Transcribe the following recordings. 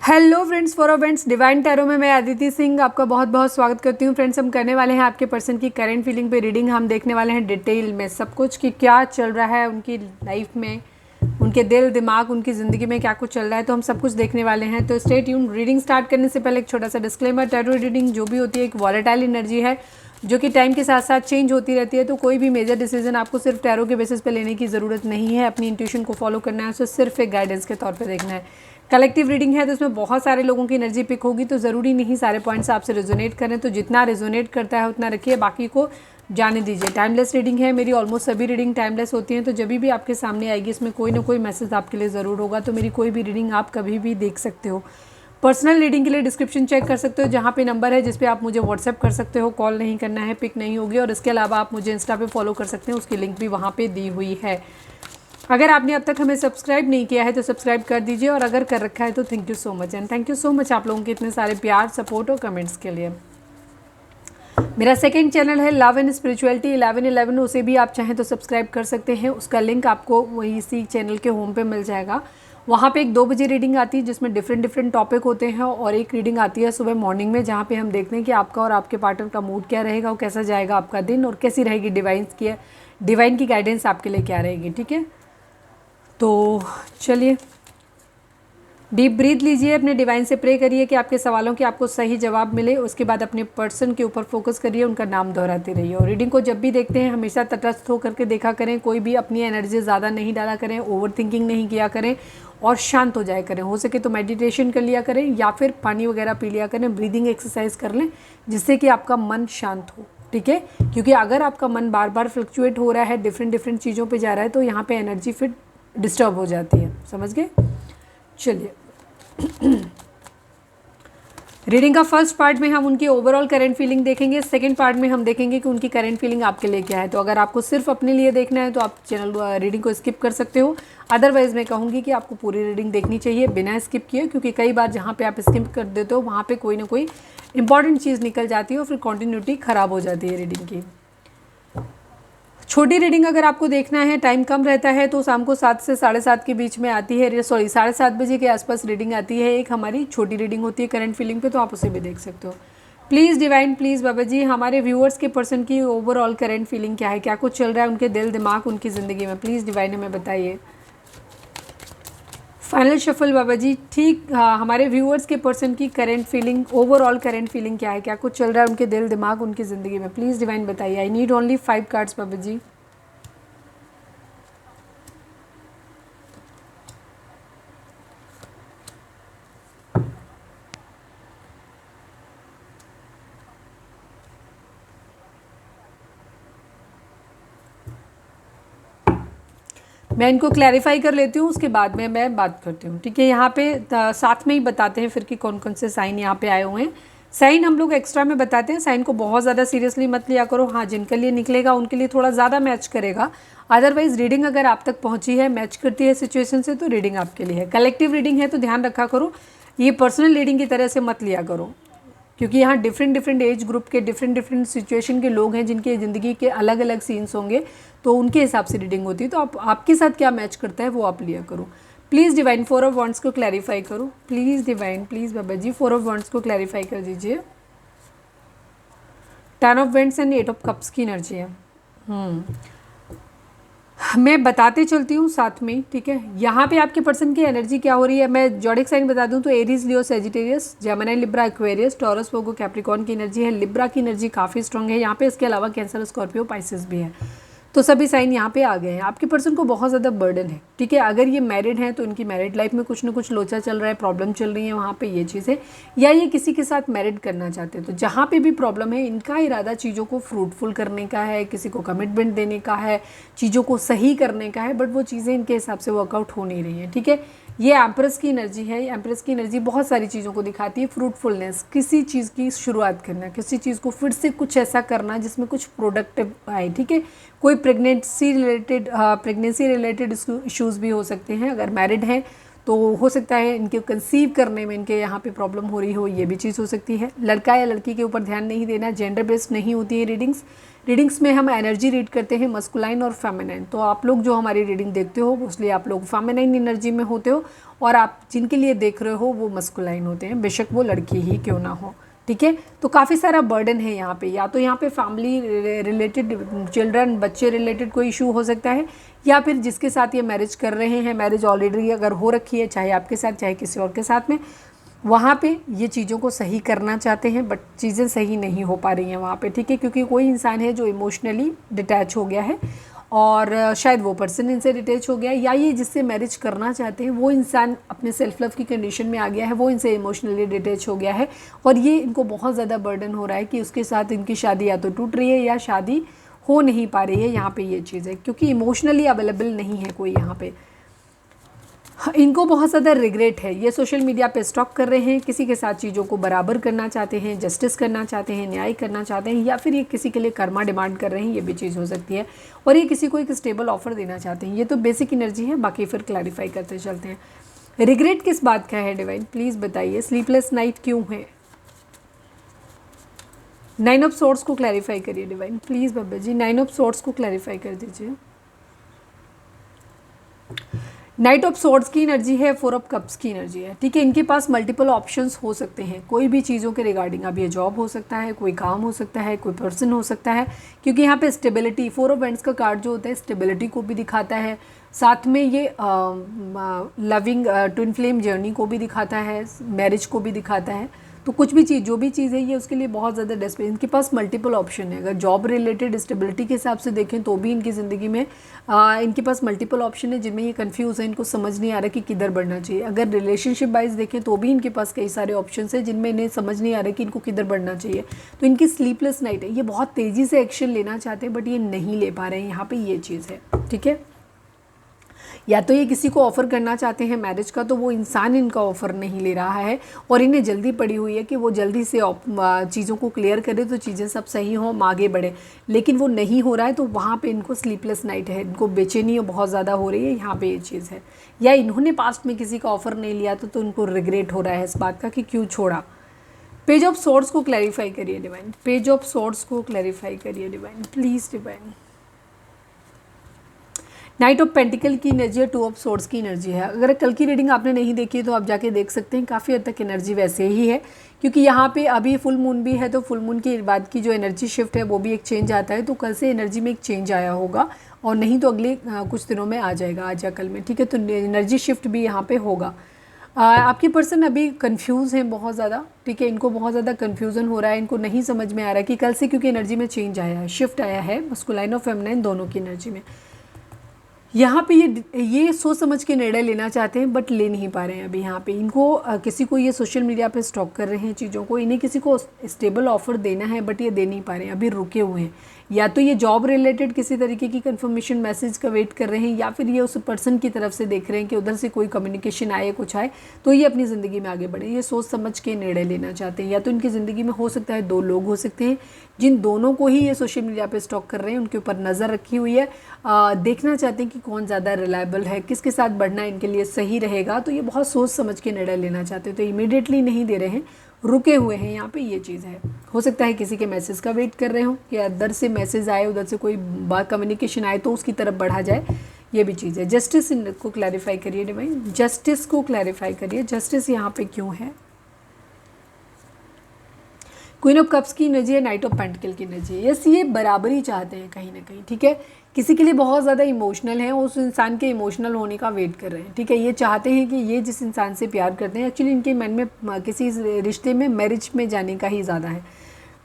Hello friends, for events divine tarot में मैं अदिति सिंह आपका बहुत बहुत स्वागत करती हूँ। फ्रेंड्स, हम करने वाले हैं आपके पर्सन की करंट फीलिंग पे रीडिंग। हम देखने वाले हैं डिटेल में सब कुछ कि क्या चल रहा है उनकी लाइफ में, उनके दिल दिमाग, उनकी ज़िंदगी में क्या कुछ चल रहा है, तो हम सब कुछ देखने वाले हैं। तो स्टे ट्यून। रीडिंग स्टार्ट करने से पहले एक छोटा सा डिस्क्लेमर, टैरो रीडिंग जो भी होती है एक वॉलेटाइल एनर्जी है जो कि टाइम के साथ साथ चेंज होती रहती है। तो कोई भी मेजर डिसीजन आपको सिर्फ टैरो के बेसिस पे लेने की ज़रूरत नहीं है। अपनी इंट्यूशन को फॉलो करना है, उसे सिर्फ एक गाइडेंस के तौर पे देखना है। कलेक्टिव रीडिंग है तो इसमें बहुत सारे लोगों की एनर्जी पिक होगी, तो ज़रूरी नहीं सारे पॉइंट्स आपसे रेजोनेट करें। तो जितना रेजोनेट करता है उतना रखिए, बाकी को जाने दीजिए। टाइमलेस रीडिंग है मेरी, ऑलमोस्ट सभी रीडिंग टाइमलेस होती हैं। तो जब भी आपके सामने आएगी इसमें कोई ना कोई मैसेज आपके लिए ज़रूर होगा। तो मेरी कोई भी रीडिंग आप कभी भी देख सकते हो। पर्सनल रीडिंग के लिए डिस्क्रिप्शन चेक कर सकते हो, जहाँ पे नंबर है जिस पे आप मुझे व्हाट्सएप कर सकते हो। कॉल नहीं करना है, पिक नहीं होगी। और इसके अलावा आप मुझे इंस्टा पे फॉलो कर सकते हैं, उसकी लिंक भी वहाँ पे दी हुई है। अगर आपने अब तक हमें सब्सक्राइब नहीं किया है तो सब्सक्राइब कर दीजिए, और अगर कर रखा है तो thank you so much. And thank you so much आप लोगों के इतने सारे प्यार, सपोर्ट और कमेंट्स के लिए। मेरा सेकंड चैनल है लव एंड स्पिरिचुअलिटी 1111, उसे भी आप चाहें तो सब्सक्राइब कर सकते हैं। उसका लिंक आपको वही इसी चैनल के होम पे मिल जाएगा। वहाँ पे एक 2 बजे रीडिंग आती है जिसमें डिफरेंट टॉपिक होते हैं, और एक रीडिंग आती है सुबह मॉर्निंग में, जहाँ पे हम देखते हैं कि आपका और आपके पार्टनर का मूड क्या रहेगा, और कैसा जाएगा आपका दिन, और कैसी रहेगी डिवाइन की गाइडेंस आपके लिए क्या रहेगी। ठीक है, तो चलिए डीप ब्रीथ लीजिए, अपने डिवाइन से प्रे करिए कि आपके सवालों के आपको सही जवाब मिले। उसके बाद अपने पर्सन के ऊपर फोकस करिए, उनका नाम दोहराते रहिए। और रीडिंग को जब भी देखते हैं हमेशा तटस्थ होकर के देखा करें, कोई भी अपनी एनर्जी ज़्यादा नहीं डाला करें, ओवर थिंकिंग नहीं किया करें, और शांत हो जाए करें। हो सके तो मेडिटेशन कर लिया करें, या फिर पानी वगैरह पी लिया करें, ब्रीदिंग एक्सरसाइज कर लें, जिससे कि आपका मन शांत हो। ठीक है, क्योंकि अगर आपका मन बार बार फ्लक्चुएट हो रहा है, डिफरेंट चीज़ों पे जा रहा है, तो यहाँ पे एनर्जी फिर डिस्टर्ब हो जाती है। समझ गए? चलिए रीडिंग का फर्स्ट पार्ट में हम उनकी ओवरऑल करंट फीलिंग देखेंगे। सेकंड पार्ट में हम देखेंगे कि उनकी करंट फीलिंग आपके लिए क्या है। तो अगर आपको सिर्फ अपने लिए देखना है तो आप चैनल रीडिंग को स्किप कर सकते हो। अदरवाइज मैं कहूँगी कि आपको पूरी रीडिंग देखनी चाहिए बिना स्किप किए, क्योंकि कई बार जहाँ पे आप स्किप कर देते हो वहाँ पे कोई ना कोई इंपॉर्टेंट चीज़ निकल जाती है, और फिर कॉन्टिन्यूटी ख़राब हो जाती है रीडिंग की। छोटी रीडिंग अगर आपको देखना है, टाइम कम रहता है, तो शाम को 7 से 7:30 के बीच में आती है, 7:30 बजे के आसपास रीडिंग आती है। एक हमारी छोटी रीडिंग होती है करंट फीलिंग पे, तो आप उसे भी देख सकते हो। प्लीज़ डिवाइन, प्लीज़ बाबा जी, हमारे व्यूअर्स के पर्सन की ओवरऑल करंट फीलिंग क्या है, क्या कुछ चल रहा है उनके दिल दिमाग, उनकी ज़िंदगी में। प्लीज़ डिवाइन हमें बताइए। फाइनल शफल बाबा जी। ठीक, हाँ, हमारे व्यूअर्स के पर्सन की current feeling, overall current feeling क्या है, क्या कुछ चल रहा है उनके दिल दिमाग, उनकी ज़िंदगी में। प्लीज़ डिवाइन बताइए। आई नीड ओनली 5 कार्ड्स बाबा जी। मैं इनको क्लैरिफाई कर लेती हूँ, उसके बाद में मैं बात करती हूँ। ठीक है, यहाँ पे साथ में ही बताते हैं फिर कि कौन कौन से साइन यहाँ पे आए हुए हैं। साइन हम लोग एक्स्ट्रा में बताते हैं, साइन को बहुत ज़्यादा सीरियसली मत लिया करो। हाँ, जिनके लिए निकलेगा उनके लिए थोड़ा ज़्यादा मैच करेगा। अदरवाइज रीडिंग अगर आप तक पहुँची है, मैच करती है सिचुएशन से, तो रीडिंग आपके लिए है। कलेक्टिव रीडिंग है तो ध्यान रखा करो, ये पर्सनल रीडिंग की तरह से मत लिया करो, क्योंकि यहाँ डिफरेंट एज ग्रुप के डिफरेंट सिचुएशन के लोग हैं, जिनकी ज़िंदगी के अलग अलग सीन्स होंगे, तो उनके हिसाब से रीडिंग होती है। तो आपके साथ क्या मैच करता है वो आप लिया करो। प्लीज़ डिवाइन 4 ऑफ वॉन्ड्स को क्लैरिफाई करो। Please divine, please Baba ji 4 of wands को क्लैरिफाई कर दीजिए। 10 of wands and 8 of cups की एनर्जी है। मैं बताते चलती हूँ साथ में। ठीक है, यहाँ पे आपके पर्सन की एनर्जी क्या हो रही है, मैं जॉडिक साइन बता दूँ तो Aries, Leo, Sagittarius, Gemini, Libra, Aquarius, Taurus, Virgo, Capricorn की एनर्जी है। लिब्रा की एनर्जी काफ़ी स्ट्रॉन्ग है यहाँ पे। इसके अलावा कैंसर, स्कॉर्पियो, पाइसेस भी है। तो सभी साइन यहाँ पे आ गए हैं। आपके पर्सन को बहुत ज़्यादा बर्डन है। ठीक है, अगर ये मैरिड हैं तो इनकी मैरिड लाइफ में कुछ ना कुछ लोचा चल रहा है, प्रॉब्लम चल रही है वहाँ पे, ये चीज़ें, या ये किसी के साथ मैरिड करना चाहते हैं। तो जहाँ पे भी प्रॉब्लम है, इनका इरादा चीज़ों को फ्रूटफुल करने का है, किसी को कमिटमेंट देने का है, चीज़ों को सही करने का है, बट वो चीज़ें इनके हिसाब से वर्कआउट हो नहीं रही हैं। ठीक है, ये एम्प्रेस की एनर्जी है। एम्प्रेस की एनर्जी बहुत सारी चीज़ों को दिखाती है। फ्रूटफुलनेस, किसी चीज़ की शुरुआत करना, किसी चीज़ को फिर से कुछ ऐसा करना जिसमें कुछ प्रोडक्टिव आए। ठीक है, कोई प्रेगनेंसी रिलेटेड इश्यूज़ भी हो सकते हैं। अगर मैरिड हैं तो हो सकता है इनके कंसीव करने में इनके यहाँ पे प्रॉब्लम हो रही हो, ये भी चीज़ हो सकती है। लड़का या लड़की के ऊपर ध्यान नहीं देना, जेंडर बेस्ड नहीं होती है रीडिंग्स में हम एनर्जी रीड करते हैं मस्कुलाइन और फेमिनाइन। तो आप लोग जो हमारी रीडिंग देखते हो मोस्टली आप लोग फेमिनाइन एनर्जी में होते हो, और आप जिनके लिए देख रहे हो वो मस्कुलाइन होते हैं, बेशक वो लड़की ही क्यों ना हो, ठीक है। तो काफ़ी सारा बर्डन है यहाँ पे, या तो यहाँ पे फैमिली रिलेटेड, चिल्ड्रन, बच्चे रिलेटेड कोई इशू हो सकता है, या फिर जिसके साथ ये मैरिज कर रहे हैं, मैरिज ऑलरेडी अगर हो रखी है, चाहे आपके साथ चाहे किसी और के साथ में, वहाँ पे ये चीज़ों को सही करना चाहते हैं बट चीज़ें सही नहीं हो पा रही हैं वहाँ पे, ठीक है। क्योंकि कोई इंसान है जो इमोशनली डिटैच हो गया है, और शायद वो पर्सन इनसे डिटैच हो गया है, या ये जिससे मैरिज करना चाहते हैं वो इंसान अपने सेल्फ लव की कंडीशन में आ गया है, वो इनसे इमोशनली डिटैच हो गया है, और ये इनको बहुत ज़्यादा बर्डन हो रहा है कि उसके साथ इनकी शादी या तो टूट रही है या शादी हो नहीं पा रही है। यहाँ पे ये चीज़ है क्योंकि इमोशनली अवेलेबल नहीं है कोई यहाँ पे। इनको बहुत ज़्यादा रिग्रेट है, ये सोशल मीडिया पे स्टॉक कर रहे हैं, किसी के साथ चीज़ों को बराबर करना चाहते हैं, जस्टिस करना चाहते हैं, न्याय करना चाहते हैं, या फिर ये किसी के लिए कर्मा डिमांड कर रहे हैं, ये भी चीज़ हो सकती है। और ये किसी को एक स्टेबल ऑफर देना चाहते हैं। ये तो बेसिक एनर्जी है, बाकी फिर क्लैरिफाई करते चलते हैं। रिग्रेट किस बात का है डिवाइन, प्लीज़ बताइए। स्लीपलेस नाइट क्यों है? 9 ऑफ सोर्ड्स को क्लैरिफाई करिए divine, please Baba ji 9 of swords को क्लैरिफाई कर दीजिए। नाइट ऑफ सोर्ड्स की एनर्जी है, 4 ऑफ कप्स की एनर्जी है, ठीक है। इनके पास मल्टीपल ऑप्शंस हो सकते हैं कोई भी चीज़ों के रिगार्डिंग। अब ये जॉब हो सकता है, कोई काम हो सकता है, कोई पर्सन हो सकता है, क्योंकि यहाँ पे स्टेबिलिटी, 4 ऑफ वेंट्स का कार्ड जो होता है स्टेबिलिटी को भी दिखाता है, साथ में ये लविंग ट्विन फ्लेम जर्नी को भी दिखाता है, मैरिज को भी दिखाता है। तो कुछ भी चीज़, जो भी चीज़ है ये उसके लिए बहुत ज़्यादा डेस्परेट। इनके पास मल्टीपल ऑप्शन है। अगर जॉब रिलेटेड स्टेबिलिटी के हिसाब से देखें तो भी इनकी ज़िंदगी में इनके पास मल्टीपल ऑप्शन है जिनमें ये कंफ्यूज है, इनको समझ नहीं आ रहा कि किधर बढ़ना चाहिए। अगर रिलेशनशिप वाइज देखें तो भी इनके पास कई सारे ऑप्शन है जिनमें इन्हें समझ नहीं आ रहा कि इनको किधर बढ़ना चाहिए। तो इनकी स्लीपलेस नाइट है, ये बहुत तेज़ी से एक्शन लेना चाहते हैं बट ये नहीं ले पा रहे हैं। यहाँ पर ये चीज़ है, ठीक है। या तो ये किसी को ऑफ़र करना चाहते हैं मैरिज का, तो वो इंसान इनका ऑफ़र नहीं ले रहा है और इन्हें जल्दी पड़ी हुई है कि वो जल्दी से चीज़ों को क्लियर करे तो चीज़ें सब सही हों, आगे बढ़े, लेकिन वो नहीं हो रहा है। तो वहाँ पे इनको स्लीपलेस नाइट है, इनको बेचैनी बहुत ज़्यादा हो रही है। यहाँ पे ये चीज़ है, या इन्होंने पास्ट में किसी का ऑफ़र नहीं लिया तो उनको रिग्रेट हो रहा है इस बात का कि क्यों छोड़ा। पेज ऑफ सोर्ड्स को क्लैरिफाई करिए डिवाइन, पेज ऑफ सोर्ड्स को क्लैरिफाई करिए divine, please divine. Night of pentacle की एनर्जी है, 2 ऑफ सोर्ड्स की एनर्जी है। अगर कल की रीडिंग आपने नहीं देखी तो आप जाके देख सकते हैं, काफ़ी हद तक एनर्जी वैसे ही है, क्योंकि यहाँ पे अभी फुल मून भी है, तो फुल मून के बाद की जो एनर्जी शिफ्ट है वो भी एक चेंज आता है। तो कल से एनर्जी में एक चेंज आया होगा, और नहीं तो अगले कुछ दिनों में आ जाएगा, आज या कल में, ठीक है। तो एनर्जी शिफ्ट भी यहाँ पर होगा। आपके पर्सन अभी कंफ्यूज हैं बहुत ज़्यादा, ठीक है। इनको बहुत ज़्यादा कन्फ्यूज़न हो रहा है, इनको नहीं समझ में आ रहा है कि कल से, क्योंकि एनर्जी में चेंज आया है, शिफ्ट आया है मस्कुलाइन और फेमिनाइन दोनों की एनर्जी में। यहाँ पे ये सोच समझ के निर्णय लेना चाहते हैं बट ले नहीं पा रहे हैं अभी। यहाँ पे इनको किसी को, ये सोशल मीडिया पे स्टॉक कर रहे हैं चीज़ों को, इन्हें किसी को स्टेबल ऑफर देना है बट ये दे नहीं पा रहे हैं, अभी रुके हुए हैं। या तो ये जॉब रिलेटेड किसी तरीके की कंफर्मेशन मैसेज का वेट कर रहे हैं, या फिर ये उस पर्सन की तरफ से देख रहे हैं कि उधर से कोई कम्युनिकेशन आए, कुछ आए तो ये अपनी ज़िंदगी में आगे बढ़े। ये सोच समझ के निर्णय लेना चाहते हैं। या तो इनकी ज़िंदगी में हो सकता है 2 लोग हो सकते हैं, जिन दोनों को ही ये सोशल मीडिया पे स्टॉक कर रहे हैं, उनके ऊपर नज़र रखी हुई है, देखना चाहते हैं कि कौन ज़्यादा रिलायबल है, किसके साथ बढ़ना इनके लिए सही रहेगा। तो ये बहुत सोच समझ के निर्णय लेना चाहते हैं, तो इमीडिएटली नहीं दे रहे हैं, रुके हुए हैं। यहाँ पे ये चीज़ है। हो सकता है किसी के मैसेज का वेट कर रहे हो, कि इधर से मैसेज आए, उधर से कोई बात कम्युनिकेशन आए तो उसकी तरफ बढ़ा जाए, ये भी चीज़ है। जस्टिस को क्लैरिफाई करिए डिवाइन, जस्टिस को क्लैरिफाई करिए, जस्टिस यहाँ पे क्यों है? क्वीन ऑफ कप्स की एनर्जी है, नाइट ऑफ पेंटिकल की एनर्जी है। यस, ये बराबरी चाहते हैं कहीं ना कहीं, ठीक है। किसी के लिए बहुत ज़्यादा इमोशनल है, उस इंसान के इमोशनल होने का वेट कर रहे हैं, ठीक है। ये चाहते हैं कि ये जिस इंसान से प्यार करते हैं, एक्चुअली इनके मन में किसी रिश्ते में, मैरिज में जाने का ही ज़्यादा है।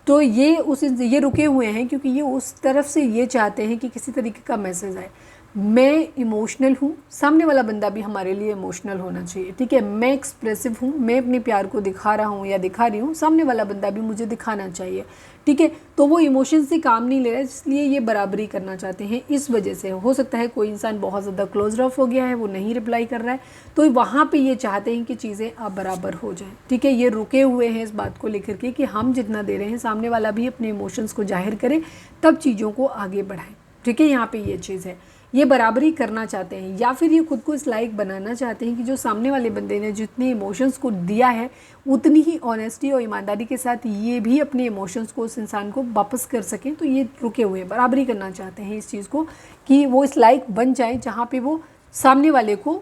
तो ये रुके हुए हैं क्योंकि ये उस तरफ से ये चाहते हैं कि किसी तरीके का मैसेज आए, मैं इमोशनल हूँ, सामने वाला बंदा भी हमारे लिए इमोशनल होना चाहिए, ठीक है। मैं एक्सप्रेसिव हूँ, मैं अपने प्यार को दिखा रहा हूँ या दिखा रही हूँ, सामने वाला बंदा भी मुझे दिखाना चाहिए, ठीक है। तो वो इमोशन से काम नहीं ले रहा है, इसलिए ये बराबरी करना चाहते हैं। इस वजह से हो सकता है कोई इंसान बहुत ज़्यादा क्लोज रफ हो गया है, वो नहीं रिप्लाई कर रहा है, तो वहाँ पर ये चाहते हैं कि चीज़ें अब बराबर हो जाएँ, ठीक है। ये रुके हुए हैं इस बात को लेकर के कि हम जितना दे रहे हैं सामने वाला भी अपने इमोशंस को जाहिर करे, तब चीज़ों को आगे बढ़ाएं, ठीक है। यहाँ पे ये चीज़ है। ये बराबरी करना चाहते हैं, या फिर ये खुद को इस लायक बनाना चाहते हैं कि जो सामने वाले बंदे ने जितने इमोशंस को दिया है उतनी ही ऑनेस्टी और ईमानदारी के साथ ये भी अपने इमोशंस को उस इंसान को वापस कर सकें। तो ये रुके हुए हैं, बराबरी करना चाहते हैं इस चीज़ को कि वो इस लायक बन जाए जहाँ पे वो सामने वाले को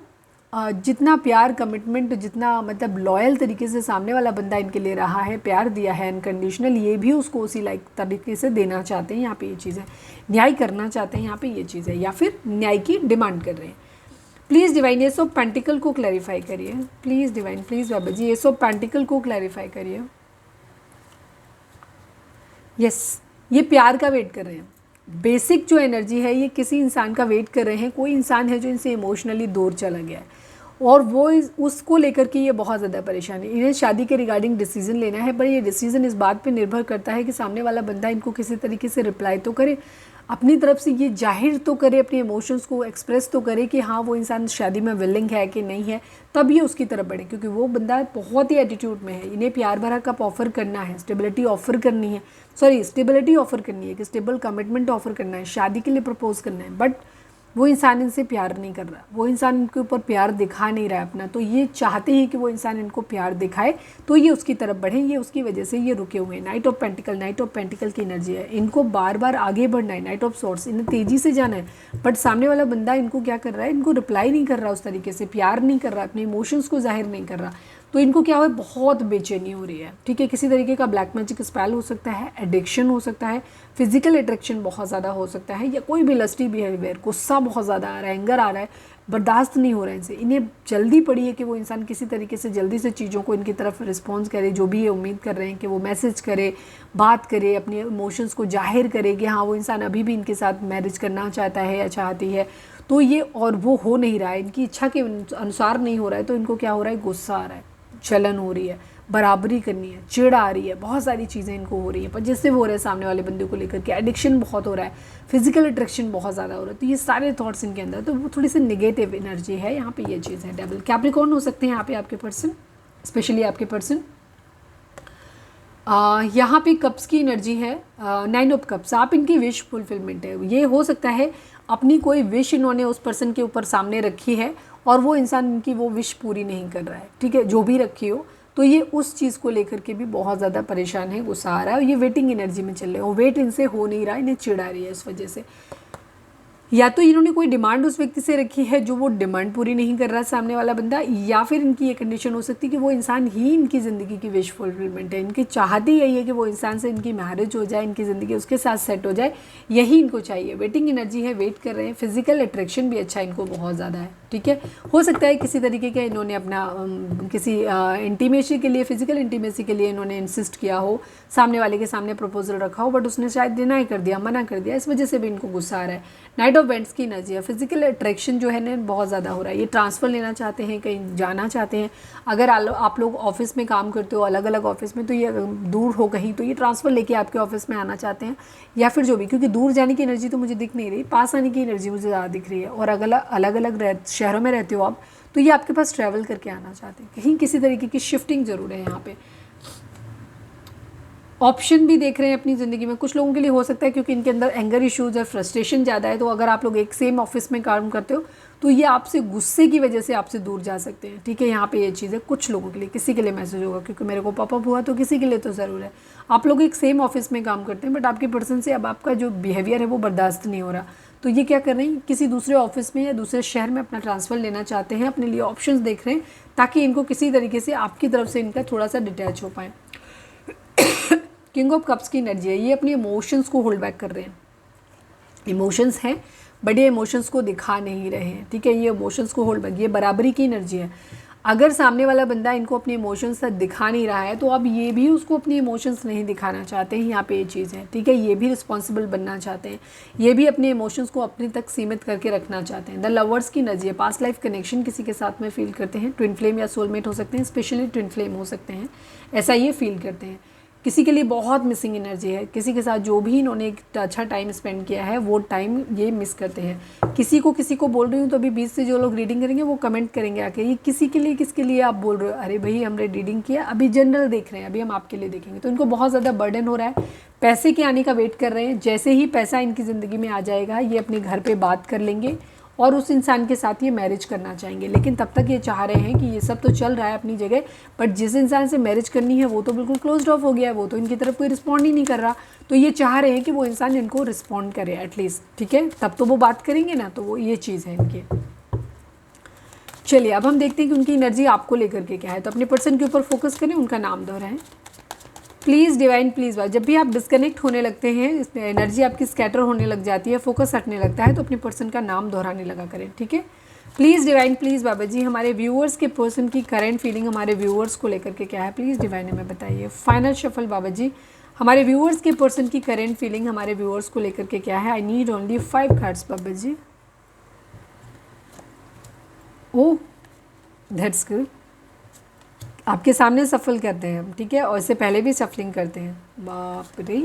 जितना प्यार, कमिटमेंट, जितना मतलब लॉयल तरीके से सामने वाला बंदा इनके लिए रहा है, प्यार दिया है अनकंडीशनल, ये भी उसको उसी लाइक तरीके से देना चाहते हैं। यहाँ पे ये चीज़ है, न्याय करना चाहते हैं, यहाँ पे ये चीज़ है, या फिर न्याय की डिमांड कर रहे हैं। Please divine S of pentacle को क्लैरिफाई करिए। Please divine, please Baba G S of pentacle को क्लैरिफाई करिए। यस, ये प्यार का वेट कर रहे हैं। बेसिक जो एनर्जी है ये किसी इंसान का वेट कर रहे हैं। कोई इंसान है जो इनसे इमोशनली दूर चला गया है और वो उसको लेकर के ये बहुत ज़्यादा परेशान है। इन्हें शादी के रिगार्डिंग डिसीजन लेना है, पर ये डिसीजन इस बात पे निर्भर करता है कि सामने वाला बंदा इनको किसी तरीके से रिप्लाई तो करे, अपनी तरफ से ये जाहिर तो करे, अपने इमोशंस को एक्सप्रेस तो करे कि हाँ वो इंसान शादी में विलिंग है कि नहीं है, तब ये उसकी तरफ बढ़े। क्योंकि वो बंदा बहुत ही एटीट्यूड में है, इन्हें प्यार भरा कप ऑफर करना है, स्टेबिलिटी ऑफर करनी है, स्टेबिलिटी ऑफर करनी है, कि स्टेबल कमिटमेंट ऑफर करना है, शादी के लिए प्रपोज करना है, बट वो इंसान इनसे प्यार नहीं कर रहा, वो इंसान इनके ऊपर प्यार दिखा नहीं रहा है अपना। तो ये चाहते हैं कि वो इंसान इनको प्यार दिखाए, तो ये उसकी तरफ बढ़े, ये उसकी वजह से ये रुके हुए हैं। नाइट ऑफ पेंटिकल की एनर्जी है, इनको बार बार आगे बढ़ना है। नाइट ऑफ सोर्स, इन्हें तेज़ी से जाना है, बट सामने वाला बंदा इनको क्या कर रहा है, इनको रिप्लाई नहीं कर रहा उस तरीके से, प्यार नहीं कर रहा, अपने इमोशंस को जाहिर नहीं कर रहा। तो इनको क्या हो, बहुत बेचैनी हो रही है। ठीक है, किसी तरीके का ब्लैक मैजिक स्पेल हो सकता है, एडिक्शन हो सकता है, फिजिकल अट्रैक्शन बहुत ज़्यादा हो सकता है, या कोई भी लस्टी बिहेवियर, गुस्सा बहुत ज़्यादा आ रहा है, एंगर आ रहा है, बर्दाश्त नहीं हो रहा है इनसे। इन्हें जल्दी पड़ी है कि वो इंसान किसी तरीके से जल्दी से चीज़ों को इनकी तरफ रिस्पॉन्स करे, जो भी ये उम्मीद कर रहे हैं कि वो मैसेज करे, बात करे, अपने इमोशंस को जाहिर करे कि हाँ वो इंसान अभी भी इनके साथ मैरिज करना चाहता है या चाहती है। तो ये और वो हो नहीं रहा है, इनकी इच्छा के अनुसार नहीं हो रहा है। तो इनको क्या हो रहा है, गुस्सा आ रहा है, जलन हो रही है, बराबरी करनी है, चिढ़ आ रही है, बहुत सारी चीज़ें इनको हो रही है। पर जिससे वो हो रहा है सामने वाले बंदे को लेकर के, एडिक्शन बहुत हो रहा है, फिजिकल अट्रैक्शन बहुत ज़्यादा हो रहा है। तो ये सारे थॉट्स इनके अंदर, तो वो थोड़ी सी नेगेटिव एनर्जी है यहाँ पे। ये चीज़ है डेविल। कैप्रिकॉर्न हो सकते हैं यहाँ पे आपके पर्सन, स्पेशली आपके पर्सन। यहाँ पे कप्स की एनर्जी है, 9 ऑफ कप्स। आप इनकी विश फुलफिलमेंट है, ये हो सकता है अपनी कोई विश इन्होंने उस पर्सन के ऊपर सामने रखी है और वो इंसान इनकी वो विश पूरी नहीं कर रहा है। ठीक है, जो भी रखी हो, तो ये उस चीज़ को लेकर के भी बहुत ज़्यादा परेशान है, गुस्सा आ रहा है, और ये वेटिंग एनर्जी में चल रहे हैं, और वेट इनसे हो नहीं रहा, इन्हें चिढ़ आ रही है इस वजह से। या तो इन्होंने कोई डिमांड उस व्यक्ति से रखी है जो वो डिमांड पूरी नहीं कर रहा सामने वाला बंदा, या फिर इनकी ये कंडीशन हो सकती है कि वो इंसान ही इनकी ज़िंदगी की विश फुलफिलमेंट है। इनकी चाहत ही यही है कि वो इंसान से इनकी मैरिज हो जाए, इनकी ज़िंदगी उसके साथ सेट हो जाए, यही इनको चाहिए। वेटिंग एनर्जी है, वेट कर रहे हैं। फिजिकल अट्रैक्शन भी अच्छा इनको बहुत ज़्यादा है। ठीक है, हो सकता है किसी तरीके का इन्होंने अपना किसी इंटीमेसी के लिए, फिजिकल इंटीमेसी के लिए इन्होंने इंसिस्ट किया हो, सामने वाले के सामने प्रपोजल रखा हो, बट उसने शायद डिनाई कर दिया, मना कर दिया, इस वजह से भी इनको गुस्सा आ रहा है। नाइट ऑफ वेंट्स की एनर्जी है, फिजिकल अट्रैक्शन जो है ना बहुत ज़्यादा हो रहा है। ये ट्रांसफ़र लेना चाहते हैं, कहीं जाना चाहते हैं। अगर आप लोग ऑफिस में काम करते हो, अलग अलग ऑफिस में, तो ये दूर हो कहीं, तो ये ट्रांसफ़र लेके आपके ऑफिस में आना चाहते हैं, या फिर जो भी, क्योंकि दूर जाने की एनर्जी तो मुझे दिख नहीं रही, पास आने की एनर्जी मुझे ज़्यादा दिख रही है। और अगर अलग अलग शहरों में रहते हो आप, तो ये आपके पास ट्रैवल करके आना चाहते हैं, कहीं किसी तरीके की शिफ्टिंग ज़रूर है यहाँ पे। ऑप्शन भी देख रहे हैं अपनी ज़िंदगी में। कुछ लोगों के लिए हो सकता है क्योंकि इनके अंदर एंगर इश्यूज़ और फ्रस्ट्रेशन ज़्यादा है, तो अगर आप लोग एक सेम ऑफिस में काम करते हो तो ये आपसे गुस्से की वजह से आपसे दूर जा सकते हैं। ठीक है, यहाँ पे ये चीज़ है। कुछ लोगों के लिए, किसी के लिए मैसेज होगा, क्योंकि मेरे को पॉपअप हुआ, तो किसी के लिए तो ज़रूर है। आप लोग एक सेम ऑफिस में काम करते हैं, बट आपके पर्सन से अब आपका जो बिहेवियर है वो बर्दाश्त नहीं हो रहा, तो ये क्या कर रहे हैं, किसी दूसरे ऑफिस में या दूसरे शहर में अपना ट्रांसफ़र लेना चाहते हैं, अपने लिए ऑप्शंस देख रहे हैं, ताकि इनको किसी तरीके से आपकी तरफ से इनका थोड़ा सा डिटैच हो पाए। किंग ऑफ कप्स की एनर्जी है, ये अपने इमोशंस को होल्ड बैक कर रहे हैं। इमोशंस हैं, बट ये इमोशंस को दिखा नहीं रहे हैं। ठीक है, ये इमोशंस को होल्ड बैक, ये बराबरी की एनर्जी है। अगर सामने वाला बंदा इनको अपने इमोशंस दिखा नहीं रहा है, तो अब ये भी उसको अपने इमोशंस नहीं दिखाना चाहते हैं। यहाँ पे ये चीज़ है। ठीक है, ये भी रिस्पॉन्सिबल बनना चाहते हैं, ये भी अपने इमोशंस को अपने तक सीमित करके रखना चाहते हैं। द लवर्स की एनर्जी है, पास्ट लाइफ कनेक्शन किसी के साथ में फील करते हैं, ट्विन फ्लेम या सोलमेट हो सकते हैं, स्पेशली ट्विन फ्लेम हो सकते हैं, ऐसा ये फील करते हैं। किसी के लिए बहुत मिसिंग एनर्जी है, किसी के साथ जो भी इन्होंने एक अच्छा टाइम स्पेंड किया है वो टाइम ये मिस करते हैं। किसी को बोल रही हूँ, तो अभी बीच से जो लोग रीडिंग करेंगे वो कमेंट करेंगे आके, ये किसी के लिए किसके लिए आप बोल रहे हो। अरे भाई हमने रीडिंग किया, अभी जनरल देख रहे हैं, अभी हम आपके लिए देखेंगे। तो इनको बहुत ज़्यादा बर्डन हो रहा है, पैसे के आने का वेट कर रहे हैं। जैसे ही पैसा इनकी ज़िंदगी में आ जाएगा ये अपने घर पर बात कर लेंगे और उस इंसान के साथ ये मैरिज करना चाहेंगे। लेकिन तब तक ये चाह रहे हैं कि ये सब तो चल रहा है अपनी जगह, बट जिस इंसान से मैरिज करनी है वो तो बिल्कुल क्लोज्ड ऑफ हो गया है, वो तो इनकी तरफ कोई रिस्पॉन्ड ही नहीं कर रहा। तो ये चाह रहे हैं कि वो इंसान इनको रिस्पॉन्ड करे एटलीस्ट, ठीक है, तब तो वो बात करेंगे ना। तो वो ये चीज़ है इनकी। चलिए अब हम देखते हैं कि उनकी एनर्जी आपको लेकर के क्या है। तो अपने पर्सन के ऊपर फोकस करें, उनका नाम दोहराएं प्लीज़ डिवाइन, प्लीज़। जब भी आप डिस्कनेक्ट होने लगते हैं, इसमें एनर्जी आपकी स्कैटर होने लग जाती है, फोकस हटने लगता है, तो अपने पर्सन का नाम दोहराने लगा करें, ठीक है। प्लीज़ डिवाइन, प्लीज़ बाबा जी, हमारे व्यूअर्स के पर्सन की करंट फीलिंग हमारे व्यूअर्स को लेकर के क्या है, प्लीज़ डिवाइन हमें बताइए। फाइनल शफल बाबा जी, हमारे व्यूअर्स के पर्सन की करंट फीलिंग हमारे व्यूअर्स को लेकर के क्या है। आई नीड ओनली 5 कार्ड्स बाबा जी। ओह दैट्स गुड, आपके सामने सफल करते हैं हम, ठीक है, और इससे पहले भी सफलिंग करते हैं। बाप रे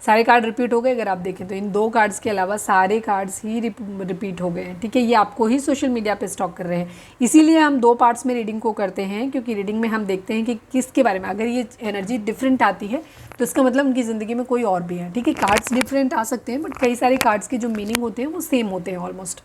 सारे कार्ड रिपीट हो गए। अगर आप देखें तो इन 2 कार्ड्स के अलावा सारे कार्ड्स ही रिपीट हो गए हैं, ठीक है। ये आपको ही सोशल मीडिया पे स्टॉक कर रहे हैं, इसीलिए हम 2 पार्ट्स में रीडिंग को करते हैं, क्योंकि रीडिंग में हम देखते हैं कि किसके बारे में। अगर ये एनर्जी डिफरेंट आती है तो इसका मतलब उनकी ज़िंदगी में कोई और भी है, ठीक है। कार्ड्स डिफरेंट आ सकते हैं, बट कई सारे कार्ड्स के जो मीनिंग होते हैं वो सेम होते हैं ऑलमोस्ट।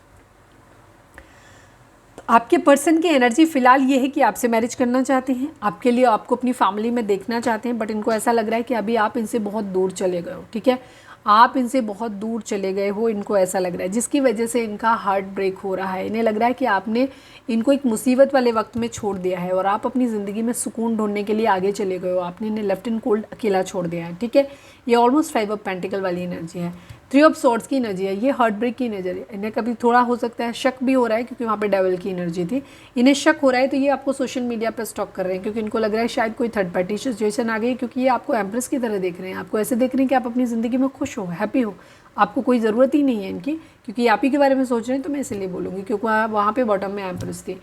आपके पर्सन की एनर्जी फ़िलहाल ये है कि आपसे मैरिज करना चाहते हैं, आपके लिए आपको अपनी फैमिली में देखना चाहते हैं, बट इनको ऐसा लग रहा है कि अभी आप इनसे बहुत दूर चले गए हो, ठीक है। आप इनसे बहुत दूर चले गए हो, इनको ऐसा लग रहा है, जिसकी वजह से इनका हार्ट ब्रेक हो रहा है। इन्हें लग रहा है कि आपने इनको एक मुसीबत वाले वक्त में छोड़ दिया है और आप अपनी ज़िंदगी में सुकून ढूंढने के लिए आगे चले गए हो। आपने इन्हें लेफ्ट एंड कोल्ड अकेला छोड़ दिया है, ठीक है। ये ऑलमोस्ट 5 ऑफ पेंटिकल वाली एनर्जी है। 3 ऑफ सॉर्ड्स की एनर्जी है, ये हार्ट ब्रेक की एनर्जी है। इन्हें कभी थोड़ा हो सकता है शक भी हो रहा है, क्योंकि वहाँ पे डेविल की एनर्जी थी। इन्हें शक हो रहा है, तो ये आपको सोशल मीडिया पर स्टॉक कर रहे हैं, क्योंकि इनको लग रहा है शायद कोई थर्ड पार्टी सिचुएशन आ गई, क्योंकि ये आपको एम्प्रेस की तरह देख रहे हैं। आपको ऐसे देख रहे हैं कि आप अपनी ज़िंदगी में खुश हो, हैप्पी हो, आपको कोई ज़रूरत ही नहीं है इनकी, क्योंकि आप ही के बारे में सोच रहे हैं। तो मैं इसलिए बोलूँगी क्योंकि वहाँ पे बॉटम में एम्प्रेस थी।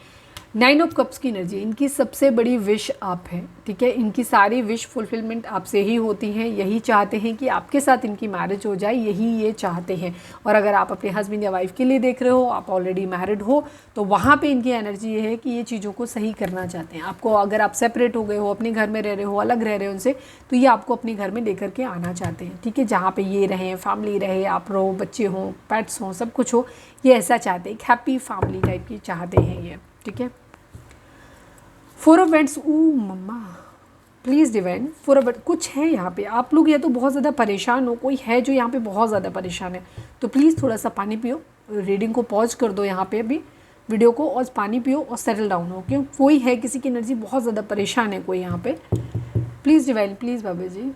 9 ऑफ कप्स की एनर्जी, इनकी सबसे बड़ी विश आप हैं, ठीक है। इनकी सारी विश फुलफिलमेंट आपसे ही होती हैं। यही चाहते हैं कि आपके साथ इनकी मैरिज हो जाए, यही ये चाहते हैं। और अगर आप अपने हस्बैंड या वाइफ के लिए देख रहे हो, आप ऑलरेडी मैरिड हो, तो वहाँ पे इनकी एनर्जी ये है कि ये चीज़ों को सही करना चाहते हैं। आपको, अगर आप सेपरेट हो गए हो, अपने घर में रह रहे हो, अलग रह रहे हो उनसे, तो ये आपको अपने घर में लेकर के आना चाहते हैं, ठीक है। जहाँ पर ये रहें, फैमिली रहे, आप रहो, बच्चे हों, पेट्स हों, सब कुछ हो, ये ऐसा चाहते हैं। एक हैप्पी फैमिली टाइप की चाहते हैं ये, ठीक है। 4 of wands, oh mama please divine, 4 of wands कुछ है यहाँ पे। आप लोग या तो बहुत ज़्यादा परेशान हो, कोई है जो यहाँ पे बहुत ज़्यादा परेशान है, तो प्लीज़ थोड़ा सा पानी पियो, रीडिंग को पॉज कर दो यहाँ पे अभी वीडियो को, और पानी पियो और सेटल डाउन हो, क्यों कोई है, किसी की एनर्जी बहुत ज़्यादा परेशान है कोई यहाँ पे। प्लीज़ डिवाइन, प्लीज़ बाबा जी।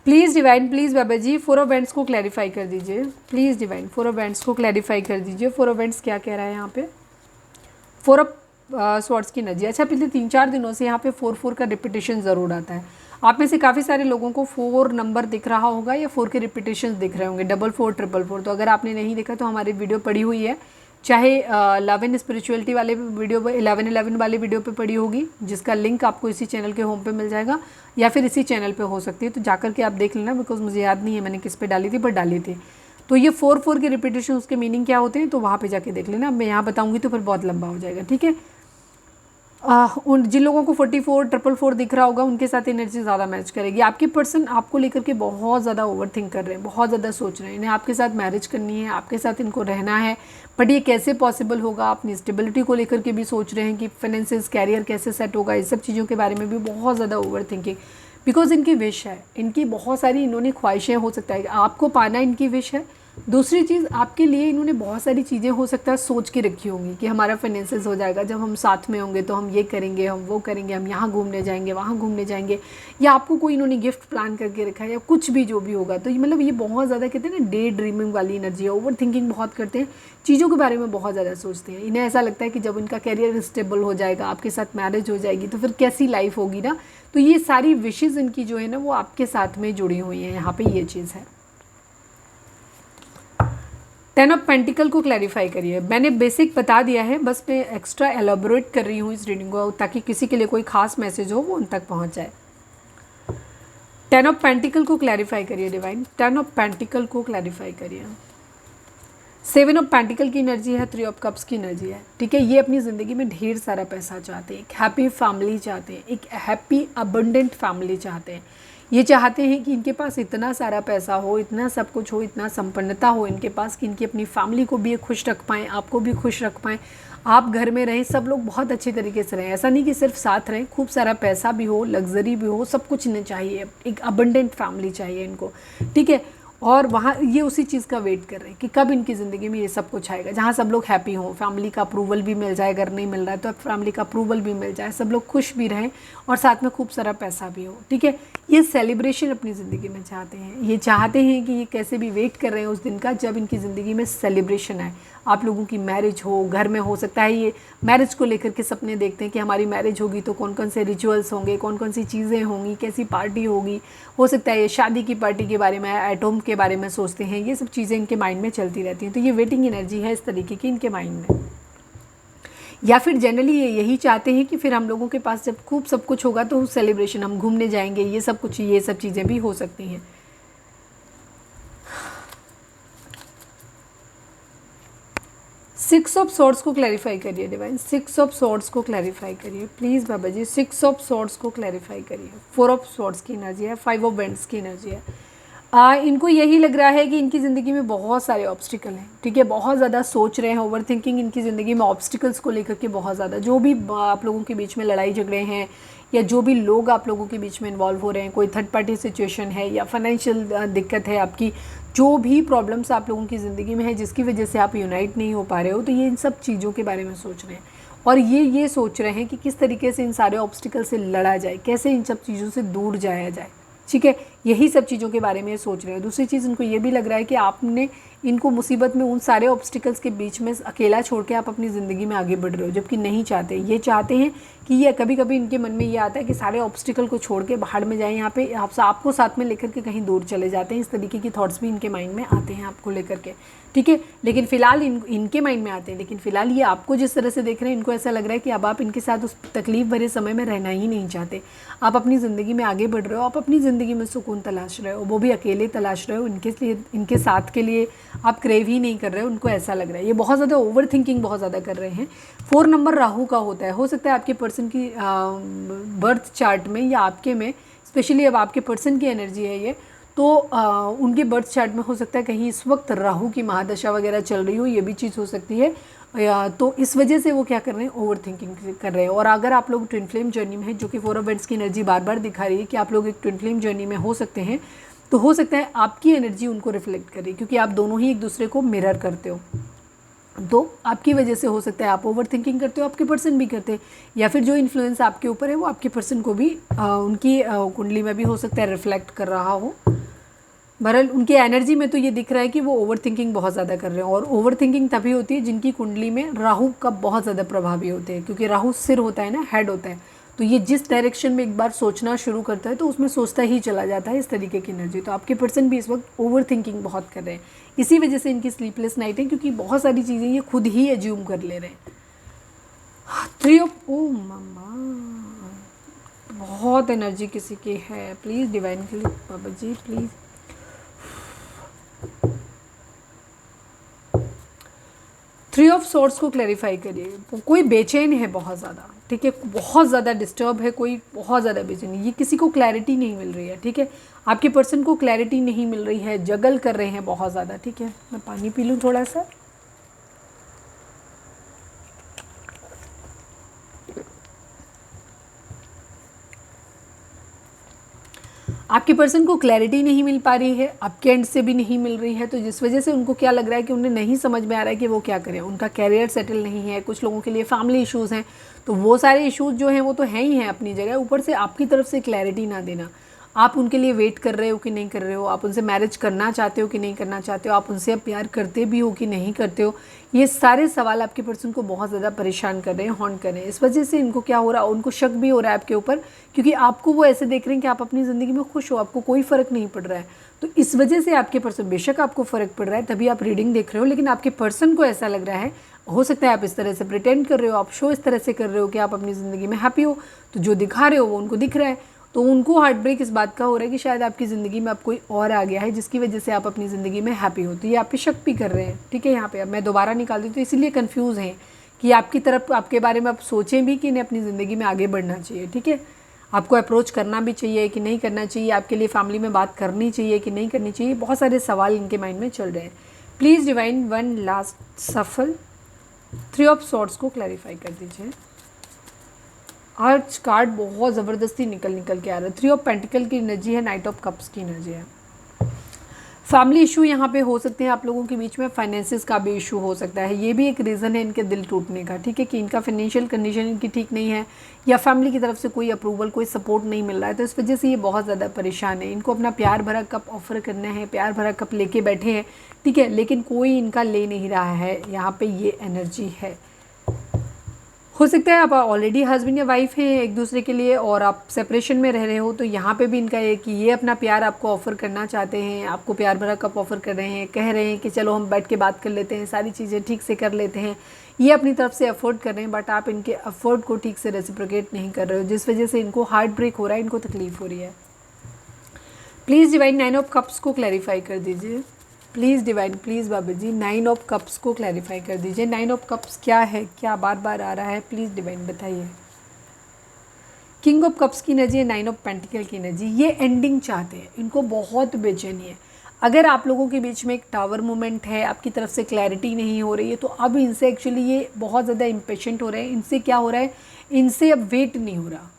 Please divine, please Baba ji, 4 of wands को क्लैरिफाई कर दीजिए प्लीज़ डिवाइन। 4 ऑफ वेंट्स को क्लैरिफाई कर दीजिए। 4 ऑफ वेंट्स क्या कह रहा है यहाँ पे। 4 ऑफ स्वॉर्ड्स की एनर्जी। अच्छा, पिछले 3-4 दिनों से यहाँ पे 4-4 का रिपीटेशन ज़रूर आता है। आप में से काफ़ी सारे लोगों को 4 नंबर दिख रहा होगा, या 4 के रिपीटेशन दिख रहे होंगे, 44, 444। तो अगर आपने नहीं देखा तो हमारी वीडियो पड़ी हुई है, चाहे लव एंड स्पिरिचुअलिटी वाले वीडियो 11-11 वाले वीडियो पे पड़ी होगी, जिसका लिंक आपको इसी चैनल के होम पे मिल जाएगा, या फिर इसी चैनल पे हो सकती है। तो जाकर के आप देख लेना, बिकॉज मुझे याद नहीं है मैंने किस पे डाली थी, पर डाली थी। तो ये 4-4 के रिपीटेशन, उसके मीनिंग क्या होते हैं, तो वहाँ पे जाके देख लेना। मैं यहाँ बताऊँगी तो फिर बहुत लंबा हो जाएगा, ठीक है। उन जिन लोगों को 44, 444 दिख रहा होगा, उनके साथ एनर्जी ज़्यादा मैच करेगी। आपके पर्सन आपको लेकर के बहुत ज़्यादा ओवर थिंक कर रहे हैं, बहुत ज़्यादा सोच रहे हैं। इन्हें आपके साथ मैरिज करनी है, आपके साथ इनको रहना है, बट ये कैसे पॉसिबल होगा। अपनी स्टेबिलिटी को लेकर के भी सोच रहे हैं कि फाइनेंसेस, कैरियर कैसे सेट होगा, इस सब चीज़ों के बारे में भी बहुत ज़्यादा ओवर थिंकिंग, बिकॉज इनकी विश है, इनकी बहुत सारी इन्होंने ख्वाहिशें, हो सकता है आपको पाना इनकी विश है। दूसरी चीज़, आपके लिए इन्होंने बहुत सारी चीज़ें हो सकता है सोच के रखी होंगी कि हमारा फाइनेंसेस हो जाएगा, जब हम साथ में होंगे तो हम ये करेंगे, हम वो करेंगे, हम यहाँ घूमने जाएंगे, वहाँ घूमने जाएंगे, या आपको कोई इन्होंने गिफ्ट प्लान करके रखा है, या कुछ भी जो भी होगा। तो ये मतलब ये बहुत ज़्यादा कहते हैं ना, डे ड्रीमिंग वाली एनर्जी है। ओवर थिंकिंग बहुत करते हैं, चीज़ों के बारे में बहुत ज़्यादा सोचते हैं। इन्हें ऐसा लगता है कि जब इनका कैरियर स्टेबल हो जाएगा, आपके साथ मैरिज हो जाएगी, तो फिर कैसी लाइफ होगी ना। तो ये सारी विशेज़ इनकी जो है ना, वो आपके साथ में जुड़ी हुई हैं। यहाँ पर ये चीज़ है। 10 ऑफ पेंटिकल को क्लैरिफाई करिए। मैंने बेसिक बता दिया है, बस मैं एक्स्ट्रा एलाबोरेट कर रही हूँ इस रीडिंग को ताकि किसी के लिए कोई खास मैसेज हो वो उन तक पहुँच जाए। 10 ऑफ पेंटिकल को क्लैरिफाई करिए डिवाइन, 10 ऑफ पेंटिकल को क्लैरिफाई करिए। 7 ऑफ पेंटिकल की एनर्जी है, 3 ऑफ कप्स की एनर्जी है, ठीक है। ये अपनी ज़िंदगी में ढेर सारा पैसा चाहते हैं, एक हैप्पी फैमिली चाहते हैं, एक हैप्पी अबंडेंट फैमिली चाहते हैं। ये चाहते हैं कि इनके पास इतना सारा पैसा हो, इतना सब कुछ हो, इतना संपन्नता हो इनके पास कि इनकी अपनी फैमिली को भी खुश रख पाएँ, आपको भी खुश रख पाएँ, आप घर में रहें, सब लोग बहुत अच्छे तरीके से रहें। ऐसा नहीं कि सिर्फ साथ रहें, खूब सारा पैसा भी हो, लग्जरी भी हो, सब कुछ इन्हें चाहिए, एक अबंडेंट फैमिली चाहिए इनको, ठीक है। और वहाँ ये उसी चीज़ का वेट कर रहे हैं कि कब इनकी ज़िंदगी में ये सब कुछ आएगा, जहाँ सब लोग हैप्पी हों, फैमिली का अप्रूवल भी मिल जाए, अगर नहीं मिल रहा है तो फैमिली का अप्रूवल भी मिल जाए, सब लोग खुश भी रहें और साथ में खूब सारा पैसा भी हो, ठीक है। ये सेलिब्रेशन अपनी ज़िंदगी में चाहते हैं, ये चाहते हैं कि ये कैसे भी वेट कर रहे हैं उस दिन का जब इनकी ज़िंदगी में सेलिब्रेशन आए। आप लोगों की मैरिज हो, घर में हो सकता है ये मैरिज को लेकर के सपने देखते हैं कि हमारी मैरिज होगी तो कौन कौन से रिचुअल्स होंगे, कौन कौन सी चीज़ें होंगी, कैसी पार्टी होगी। हो सकता है ये शादी की पार्टी के बारे में, एटम के बारे में सोचते हैं, ये सब चीज़ें इनके माइंड में चलती रहती हैं। तो ये वेटिंग एनर्जी है इस तरीके की इनके माइंड में। या फिर जनरली ये यही चाहते हैं कि फिर हम लोगों के पास जब खूब सब कुछ होगा तो सेलिब्रेशन, हम घूमने जाएंगे, ये सब कुछ, ये सब चीज़ें भी हो सकती हैं। 6 ऑफ सॉर्ड्स को क्लैरिफाई करिए डिवाइन, 6 ऑफ सॉर्ड्स को क्लैरिफाई करिए प्लीज़ बाबा जी। 6 ऑफ सॉर्ड्स को क्लैरिफाई करिए। 4 ऑफ सॉर्ड्स की एनर्जी है, 5 ऑफ वेंड्स की एनर्जी है। इनको यही लग रहा है कि इनकी ज़िंदगी में बहुत सारे ऑब्स्टिकल हैं, ठीक है। बहुत ज़्यादा सोच रहे हैं, ओवर थिंकिंग इनकी ज़िंदगी में, ऑब्स्टिकल्स को लेकर के बहुत ज़्यादा, जो भी आप लोगों के बीच में लड़ाई झगड़े हैं या जो भी लोग आप लोगों के बीच में इन्वॉल्व हो रहे हैं, कोई थर्ड पार्टी सिचुएशन है या फाइनेंशियल दिक्कत है आपकी, जो भी प्रॉब्लम्स आप लोगों की ज़िंदगी में है जिसकी वजह से आप यूनाइट नहीं हो पा रहे हो, तो ये इन सब चीज़ों के बारे में सोच रहे हैं। और ये सोच रहे हैं कि किस तरीके से इन सारे ऑब्स्टिकल से लड़ा जाए, कैसे इन सब चीज़ों से दूर जाया जाए, ठीक है। यही सब चीज़ों के बारे में सोच रहे हैं। दूसरी चीज़ इनको ये भी लग रहा है कि आपने इनको मुसीबत में, उन सारे ऑब्स्टिकल्स के बीच में अकेला छोड़ के आप अपनी ज़िंदगी में आगे बढ़ रहे हो, जबकि नहीं चाहते। ये चाहते हैं कि ये कभी कभी इनके मन में ये आता है कि सारे ऑब्स्टिकल को छोड़ के बाहर में जाएं, यहाँ पे आपको साथ में लेकर के कहीं दूर चले जाते हैं। इस तरीके की थॉट्स भी इनके माइंड में आते हैं आपको लेकर के, ठीक है। लेकिन फ़िलहाल इनके माइंड में आते हैं, लेकिन फ़िलहाल ये आपको जिस तरह से देख रहे हैं, इनको ऐसा लग रहा है कि अब आप इनके साथ उस तकलीफ़ भरे समय में रहना ही नहीं चाहते। आप अपनी ज़िंदगी में आगे बढ़ रहे हो, आप अपनी ज़िंदगी में सुकून तलाश रहे हो, वो भी अकेले तलाश रहे हो। इनके साथ के लिए आप क्रेव ही नहीं कर रहे हो, उनको ऐसा लग रहा है। ये बहुत ज़्यादा ओवर थिंकिंग बहुत ज़्यादा कर रहे हैं। 4 नंबर राहु का होता है। हो सकता है आपके पर्सन की बर्थ चार्ट में या आपके में, स्पेशली अब आपके पर्सन की एनर्जी है ये, तो उनके बर्थ चार्ट में हो सकता है कहीं इस वक्त राहु की महादशा वगैरह चल रही हो, ये भी चीज़ हो सकती है। तो इस वजह से वो क्या कर रहे हैं, ओवर थिंकिंग कर रहे हैं। और अगर आप लोग ट्विन फ्लेम जर्नी में है, जो कि 4 ऑफ वेंड्स की एनर्जी बार बार दिखा रही है कि आप लोग एक ट्विन फ्लेम जर्नी में हो सकते हैं, तो हो सकता है आपकी एनर्जी उनको रिफ्लेक्ट करे, क्योंकि आप दोनों ही एक दूसरे को मिरर करते हो। तो आपकी वजह से हो सकता है आप ओवर थिंकिंग करते हो, आपके पर्सन भी करते हैं, या फिर जो इन्फ्लुएंस आपके ऊपर है वो आपके पर्सन को भी उनकी कुंडली में भी हो सकता है रिफ्लेक्ट कर रहा हो। बहरहाल उनकी एनर्जी में तो ये दिख रहा है कि वो ओवर थिंकिंग बहुत ज़्यादा कर रहे हैं। और ओवर थिंकिंग तभी होती है जिनकी कुंडली में राहु का बहुत ज़्यादा प्रभावी होते हैं, क्योंकि राहु सिर होता है ना, हेड होता है। तो ये जिस डायरेक्शन में एक बार सोचना शुरू करता है तो उसमें सोचता ही चला जाता है, इस तरीके की एनर्जी। तो आपके पर्सन भी इस वक्त ओवर थिंकिंग बहुत कर रहे हैं, इसी वजह से इनकी स्लीपलेस नाइट है, क्योंकि बहुत सारी चीज़ें ये खुद ही एज्यूम कर ले रहे हैं। 3 ऑफ, ओ मम्मा, बहुत एनर्जी किसी की है। प्लीज़ डिवाइन के लिए बाबा जी प्लीज़। 3 ऑफ सॉर्ड्स को क्लैरिफाई करिए। कोई बेचैन है बहुत ज़्यादा, ठीक है, बहुत ज़्यादा डिस्टर्ब है, कोई बहुत ज़्यादा बेचैन है। ये किसी को क्लैरिटी नहीं मिल रही है, ठीक है। आपके पर्सन को क्लैरिटी नहीं मिल रही है, जगल कर रहे हैं बहुत ज़्यादा, ठीक है। मैं पानी पी लूँ थोड़ा सा। आपके पर्सन को क्लैरिटी नहीं मिल पा रही है, आपके एंड से भी नहीं मिल रही है, तो जिस वजह से उनको क्या लग रहा है कि उन्हें नहीं समझ में आ रहा है कि वो क्या करें। उनका कैरियर सेटल नहीं है, कुछ लोगों के लिए फैमिली इश्यूज़ हैं, तो वो सारे इश्यूज़ जो हैं वो तो हैं ही हैं अपनी जगह, ऊपर से आपकी तरफ से क्लैरिटी ना देना, आप उनके लिए वेट कर रहे हो कि नहीं कर रहे हो, आप उनसे मैरिज करना चाहते हो कि नहीं करना चाहते हो, आप उनसे अब प्यार करते भी हो कि नहीं करते हो। ये सारे सवाल आपके पर्सन को बहुत ज़्यादा परेशान कर रहे हैं, हॉन्ट कर रहे हैं। इस वजह से इनको क्या हो रहा है, उनको शक भी हो रहा है आपके ऊपर, क्योंकि आपको वो ऐसे देख रहे हैं कि आप अपनी ज़िंदगी में खुश हो, आपको कोई फ़र्क नहीं पड़ रहा है। तो इस वजह से आपके पर्सन, बेशक आपको फ़र्क पड़ रहा है तभी आप रीडिंग देख रहे हो, लेकिन आपके पर्सन को ऐसा लग रहा है, हो सकता है आप इस तरह से प्रिटेंड कर रहे हो, आप शो इस तरह से कर रहे हो कि आप अपनी ज़िंदगी में हैप्पी हो, तो जो दिखा रहे हो वो उनको दिख रहा है। तो उनको हार्ट ब्रेक इस बात का हो रहा है कि शायद आपकी ज़िंदगी में अब कोई और आ गया है जिसकी वजह से आप अपनी ज़िंदगी में हैप्पी हो। तो ये आप पे शक भी कर रहे हैं, ठीक है। यहाँ पे अब मैं दोबारा निकाल दी तो इसीलिए कन्फ्यूज़ हैं कि आपकी तरफ, आपके बारे में आप सोचें भी कि इन्हें अपनी ज़िंदगी में आगे बढ़ना चाहिए, ठीक है। आपको अप्रोच करना भी चाहिए कि नहीं करना चाहिए, आपके लिए फैमिली में बात करनी चाहिए कि नहीं करनी चाहिए, बहुत सारे सवाल इनके माइंड में चल रहे हैं। प्लीज़ डिवाइन वन लास्ट सफल 3 ऑफ सॉर्ड्स को क्लैरिफाई कर दीजिए। आज कार्ड बहुत ज़बरदस्ती निकल के आ रहा है। 3 ऑफ पेंटिकल की एनर्जी है, नाइट ऑफ कप्स की एनर्जी है। फैमिली इशू यहाँ पे हो सकते हैं आप लोगों के बीच में, फाइनेंसिस का भी इशू हो सकता है, ये भी एक रीज़न है इनके दिल टूटने का, ठीक है, कि इनका फाइनेंशियल कंडीशन इनकी ठीक नहीं है या फैमिली की तरफ से कोई अप्रूवल, कोई सपोर्ट नहीं मिल रहा है, तो इस वजह से ये बहुत ज़्यादा परेशान है। इनको अपना प्यार भरा कप ऑफर करना है, प्यार भरा कप लेके बैठे हैं, ठीक है, लेकिन कोई इनका ले नहीं रहा है। यहाँ पर ये एनर्जी है। हो सकता है आप ऑलरेडी हस्बैंड या वाइफ हैं एक दूसरे के लिए और आप सेपरेशन में रह रहे हो, तो यहाँ पे भी इनका है कि ये अपना प्यार आपको ऑफ़र करना चाहते हैं, आपको प्यार भरा कप ऑफ़र कर रहे हैं, कह रहे हैं कि चलो हम बैठ के बात कर लेते हैं, सारी चीज़ें ठीक से कर लेते हैं। ये अपनी तरफ से अफोर्ड कर रहे हैं, बट आप इनके अफोर्ड को ठीक से रेसिप्रोकेट नहीं कर रहे हो, जिस वजह से इनको हार्ट ब्रेक हो रहा है, इनको तकलीफ़ हो रही है। प्लीज़ डिवाइन 9 ऑफ कप्स को क्लैरिफाई कर दीजिए। Please divine, please Baba ji 9 of cups को क्लैरिफाई कर दीजिए। 9 ऑफ कप्स क्या है, क्या बार बार आ रहा है, प्लीज़ डिवाइन बताइए। किंग ऑफ कप्स की एनर्जी है, 9 ऑफ पेंटिकल की एनर्जी। ये एंडिंग चाहते हैं, इनको बहुत बेचैनी है। अगर आप लोगों के बीच में एक टावर मूवमेंट है, आपकी तरफ से क्लैरिटी नहीं हो रही है, तो अब इनसे एक्चुअली ये बहुत ज़्यादा इम्पेशेंट हो रहे हैं। इनसे क्या हो रहा है, इनसे अब वेट नहीं हो रहा,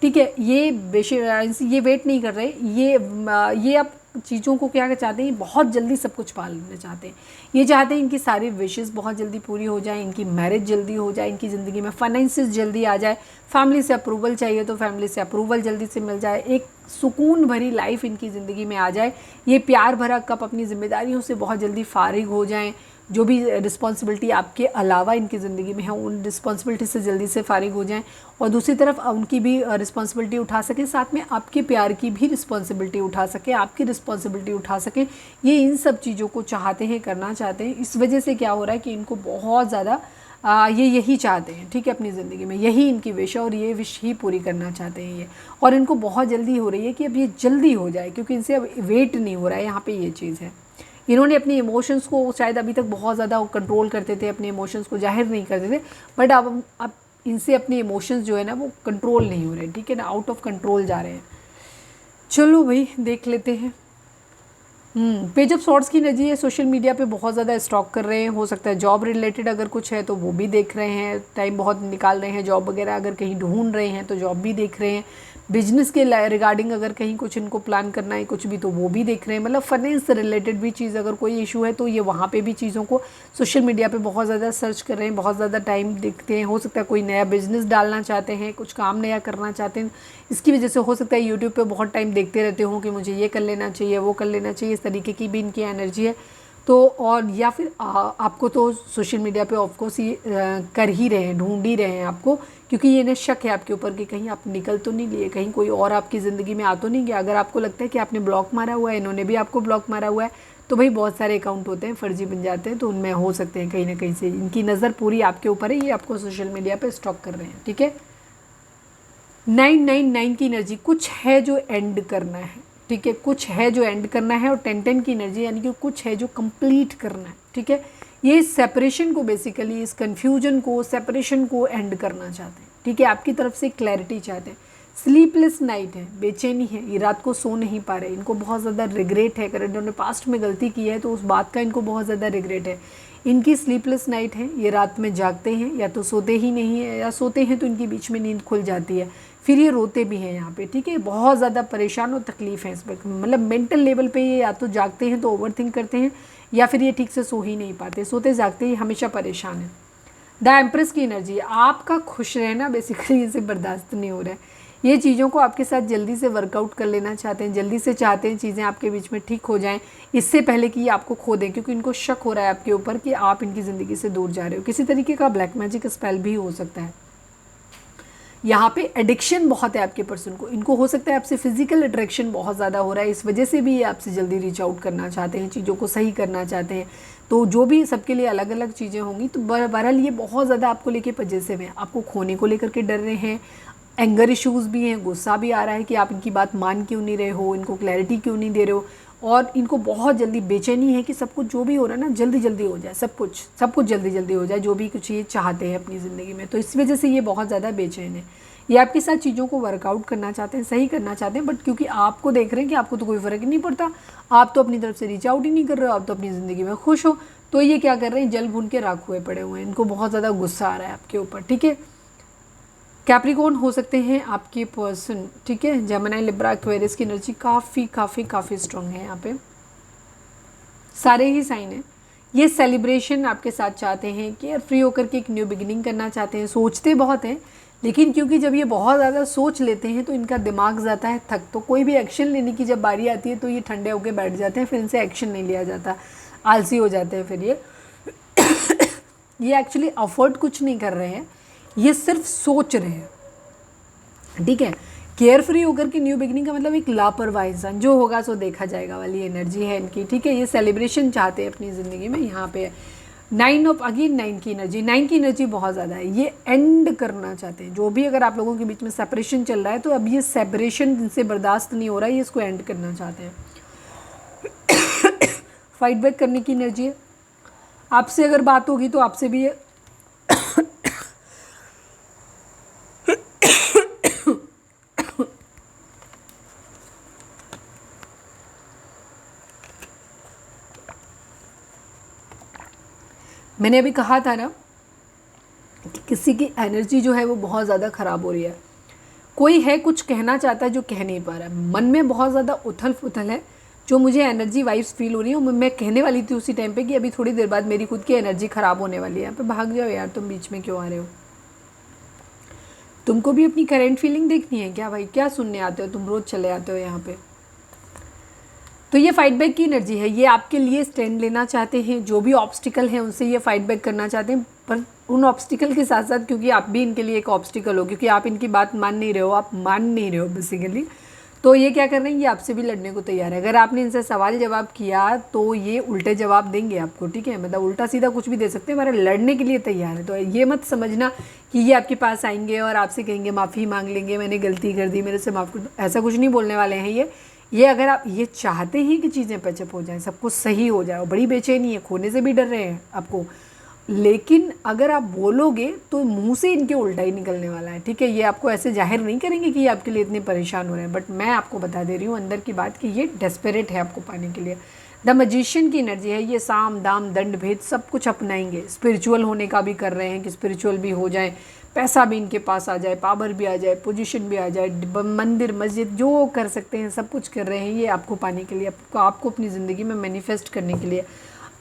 ठीक है। ये वेट नहीं कर रहे, ये अब चीज़ों को क्या चाहते हैं, बहुत जल्दी सब कुछ पा लेना चाहते हैं। ये चाहते हैं इनकी सारी विशेस बहुत जल्दी पूरी हो जाए, इनकी मैरिज जल्दी हो जाए, इनकी ज़िंदगी में फाइनेंसिस जल्दी आ जाए, फैमिली से अप्रूवल चाहिए तो फैमिली से अप्रूवल जल्दी से मिल जाए, एक सुकून भरी लाइफ इनकी ज़िंदगी में आ जाए। ये प्यार भरा कप अपनी जिम्मेदारियों से बहुत जल्दी फारिग हो जाएं, जो भी रिस्पॉन्सिबिलिटी आपके अलावा इनकी ज़िंदगी में है उन रिस्पॉन्सिबिलिटी से जल्दी से फारिग हो जाएं, और दूसरी तरफ उनकी भी रिस्पॉन्सिबिलिटी उठा सकें, साथ में आपके प्यार की भी रिस्पॉन्सिबिलिटी उठा सकें, आपकी रिस्पॉन्सिबिलिटी उठा सकें। ये इन सब चीज़ों को चाहते हैं, करना चाहते हैं। इस वजह से क्या हो रहा है कि इनको बहुत ज़्यादा ये यही चाहते हैं, ठीक है, अपनी ज़िंदगी में यही इनकी विश है और ये विश ही पूरी करना चाहते हैं ये। और इनको बहुत जल्दी हो रही है कि अब ये जल्दी हो जाए, क्योंकि इनसे अब वेट नहीं हो रहा है। यहाँ पे ये चीज़ है, इन्होंने अपने इमोशंस को शायद अभी तक बहुत ज़्यादा कंट्रोल करते थे, अपने इमोशंस को जाहिर नहीं करते थे, बट अब इनसे अपने इमोशंस जो है ना वो कंट्रोल नहीं हो रहे, ठीक है ना, आउट ऑफ कंट्रोल जा रहे हैं। चलो भाई देख लेते हैं। पेज ऑफ सॉर्ड्स की एनर्जी है, सोशल मीडिया पे बहुत ज़्यादा स्टॉक कर रहे हैं, हो सकता है जॉब रिलेटेड अगर कुछ है तो वो भी देख रहे हैं, टाइम बहुत निकाल रहे हैं, जॉब वगैरह अगर कहीं ढूंढ रहे हैं तो जॉब भी देख रहे हैं, बिजनेस के रिगार्डिंग अगर कहीं कुछ इनको प्लान करना है कुछ भी तो वो भी देख रहे हैं, मतलब फाइनेंस से रिलेटेड भी चीज़ अगर कोई इशू है तो ये वहाँ पे भी चीज़ों को सोशल मीडिया पे बहुत ज़्यादा सर्च कर रहे हैं, बहुत ज़्यादा टाइम देखते हैं। हो सकता है कोई नया बिजनेस डालना चाहते हैं, कुछ काम नया करना चाहते हैं, इसकी वजह से हो सकता है यूट्यूब पे बहुत टाइम देखते रहते हो कि मुझे ये कर लेना चाहिए, वो कर लेना चाहिए, इस तरीके की भी इनकी एनर्जी है। तो और या फिर आपको तो सोशल मीडिया पे ऑफकोर्स ये कर ही रहे हैं, ढूंढ ही रहे हैं आपको, क्योंकि ये ना शक है आपके ऊपर कि कहीं आप निकल तो नहीं लिए, कहीं कोई और आपकी ज़िंदगी में आ तो नहीं गया। अगर आपको लगता है कि आपने ब्लॉक मारा हुआ है, इन्होंने भी आपको ब्लॉक मारा हुआ है, तो भाई बहुत सारे अकाउंट होते हैं फर्जी बन जाते हैं, तो उनमें हो सकते हैं कहीं ना कहीं से इनकी नज़र पूरी आपके ऊपर है, ये आपको सोशल मीडिया पर स्टॉक कर रहे हैं, ठीक है। 999 की एनर्जी, कुछ है जो एंड करना है, ठीक है, कुछ है जो एंड करना है, और 1010 की एनर्जी यानी कि कुछ है जो कंप्लीट करना है, ठीक है। ये सेपरेशन को बेसिकली, इस कन्फ्यूजन को, सेपरेशन को एंड करना चाहते हैं, ठीक है, आपकी तरफ से क्लैरिटी चाहते हैं। स्लीपलेस नाइट है, बेचैनी है, ये रात को सो नहीं पा रहे, इनको बहुत ज़्यादा रिग्रेट है, अगर इन्होंने पास्ट में गलती की है तो उस बात का इनको बहुत ज़्यादा रिग्रेट है। इनकी स्लीपलेस नाइट है, ये रात में जागते हैं या तो सोते ही नहीं है, या सोते हैं तो इनकी बीच में नींद खुल जाती है, फिर ये रोते भी हैं यहाँ पे, ठीक है। बहुत ज़्यादा परेशान और तकलीफ़ है इस पर, मतलब मेंटल लेवल पे ये या तो जागते हैं तो ओवरथिंक करते हैं, या फिर ये ठीक से सो ही नहीं पाते, सोते जागते ही हमेशा परेशान है। द एम्प्रेस की एनर्जी, आपका खुश रहना बेसिकली इसे बर्दाश्त नहीं हो रहा है, ये चीज़ों को आपके साथ जल्दी से वर्कआउट कर लेना चाहते हैं, जल्दी से चाहते हैं चीज़ें आपके बीच में ठीक हो जाएं इससे पहले कि ये आपको खो दें, क्योंकि इनको शक हो रहा है आपके ऊपर कि आप इनकी ज़िंदगी से दूर जा रहे हो। किसी तरीके का ब्लैक मैजिक स्पेल भी हो सकता है। यहाँ पे एडिक्शन बहुत है आपके पर्सन को, इनको हो सकता है आपसे फिजिकल अट्रैक्शन बहुत ज़्यादा हो रहा है, इस वजह से भी ये आपसे जल्दी रीच आउट करना चाहते हैं, चीज़ों को सही करना चाहते हैं। तो जो भी सबके लिए अलग अलग चीज़ें होंगी, तो बहरहाल ये बहुत ज़्यादा आपको लेके पजेसिव हैं, आपको खोने को लेकर के डर रहे हैं, एंगर इश्यूज़ भी हैं, गुस्सा भी आ रहा है कि आप इनकी बात मान क्यों नहीं रहे हो, इनको क्लैरिटी क्यों नहीं दे रहे हो, और इनको बहुत जल्दी बेचैनी है कि सब कुछ जो भी हो रहा है ना जल्दी जल्दी हो जाए, सब कुछ जल्दी जल्दी हो जाए, जो भी कुछ ये चाहते हैं अपनी ज़िंदगी में। तो इस वजह से ये बहुत ज़्यादा बेचैन है। ये आपके साथ चीज़ों को वर्कआउट करना चाहते हैं, सही करना चाहते हैं, बट क्योंकि आपको देख रहे हैं कि आपको तो कोई फ़र्क ही नहीं पड़ता, आप तो अपनी तरफ से रीच आउट ही नहीं कर रहे हो, आप तो अपनी ज़िंदगी में खुश हो, तो ये क्या कर रहे हैं, जल भून के राख हुए पड़े हुए हैं। इनको बहुत ज़्यादा गुस्सा आ रहा है आपके ऊपर, ठीक है। कैप्रिकॉर्न हो सकते हैं आपके पर्सन, ठीक है। जेमिनी, लिब्रा, एक्वेरियस की एनर्जी काफ़ी स्ट्रॉन्ग है यहाँ पे, सारे ही साइन हैं। ये सेलिब्रेशन आपके साथ चाहते हैं, केयर फ्री होकर के एक न्यू बिगिनिंग करना चाहते हैं, सोचते बहुत हैं, लेकिन क्योंकि जब ये बहुत ज़्यादा सोच लेते हैं तो इनका दिमाग जाता है थक, तो कोई भी एक्शन लेने की जब बारी आती है तो ये ठंडे होकर बैठ जाते हैं, फिर इनसे एक्शन नहीं लिया जाता, आलसी हो जाते हैं फिर ये एक्चुअली अफर्ट कुछ नहीं कर रहे हैं, ये सिर्फ सोच रहे हैं, ठीक है। केयर फ्री होकर के न्यू बिगिनिंग का मतलब एक लापरवाह इंसान, जो होगा सो देखा जाएगा वाली एनर्जी है इनकी, ठीक है। ये सेलिब्रेशन चाहते हैं अपनी ज़िंदगी में। यहाँ पे 9 की एनर्जी बहुत ज़्यादा है, ये एंड करना चाहते हैं। जो भी अगर आप लोगों के बीच में सेपरेशन चल रहा है, तो अब ये सेपरेशन जिनसे बर्दाश्त नहीं हो रहा है, ये इसको एंड करना चाहते हैं। फाइट बैक करने की एनर्जी है। आपसे अगर बात होगी तो आपसे भी ये मैंने अभी कहा था ना कि किसी की एनर्जी जो है वो बहुत ज़्यादा ख़राब हो रही है, कोई है कुछ कहना चाहता है जो कह नहीं पा रहा है, मन में बहुत ज़्यादा उथल पुथल है, जो मुझे एनर्जी वाइब्स फील हो रही है। मैं कहने वाली थी उसी टाइम पे कि अभी थोड़ी देर बाद मेरी खुद की एनर्जी ख़राब होने वाली है। यहाँ पे भाग जाओ यार, तुम बीच में क्यों आ रहे हो? तुमको भी अपनी करेंट फीलिंग देखनी है क्या भाई? क्या सुनने आते हो तुम? रोज़ चले आते हो यहाँ पे। तो ये फाइट बैक की एनर्जी है, ये आपके लिए स्टैंड लेना चाहते हैं, जो भी ऑब्स्टिकल हैं उनसे ये फाइट बैक करना चाहते हैं, पर उन ऑब्स्टिकल के साथ साथ, क्योंकि आप भी इनके लिए एक ऑब्स्टिकल हो, क्योंकि आप इनकी बात मान नहीं रहे हो, आप मान नहीं रहे हो बेसिकली, तो ये क्या कर रहे हैं, ये आपसे भी लड़ने को तैयार है। अगर आपने इनसे सवाल जवाब किया तो ये उल्टे जवाब देंगे आपको, ठीक है, मतलब उल्टा सीधा कुछ भी दे सकते हैं, हमारे लड़ने के लिए तैयार है। तो ये मत समझना कि ये आपके पास आएंगे और आपसे कहेंगे माफ़ी मांग लेंगे, मैंने गलती कर दी, मेरे से माफ़ कर दो, ऐसा कुछ नहीं बोलने वाले हैं ये अगर आप ये चाहते हैं कि चीज़ें पैचअप हो जाएं, सब कुछ सही हो जाए, और बड़ी बेचैनी है, खोने से भी डर रहे हैं आपको, लेकिन अगर आप बोलोगे तो मुंह से इनके उल्टा ही निकलने वाला है, ठीक है। ये आपको ऐसे जाहिर नहीं करेंगे कि ये आपके लिए इतने परेशान हो रहे हैं, बट मैं आपको बता दे रही हूँ अंदर की बात कि ये डेस्परेट है आपको पाने के लिए। द मैजिशियन की एनर्जी है, ये साम दाम दंड भेद सब कुछ अपनाएंगे, स्पिरिचुअल होने का भी कर रहे हैं कि स्पिरिचुअल भी हो जाए, पैसा भी इनके पास आ जाए, पावर भी आ जाए, पोजीशन भी आ जाए, मंदिर मस्जिद जो कर सकते हैं सब कुछ कर रहे हैं ये आपको पाने के लिए, आपको अपनी ज़िंदगी में मैनिफेस्ट करने के लिए,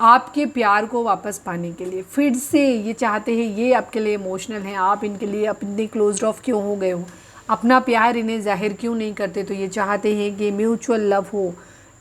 आपके प्यार को वापस पाने के लिए। फिर से ये चाहते हैं, ये आपके लिए इमोशनल हैं, आप इनके लिए अपने क्लोज ऑफ क्यों हो गए हो, अपना प्यार इन्हें जाहिर क्यों नहीं करते, तो ये चाहते हैं कि म्यूचुअल लव हो,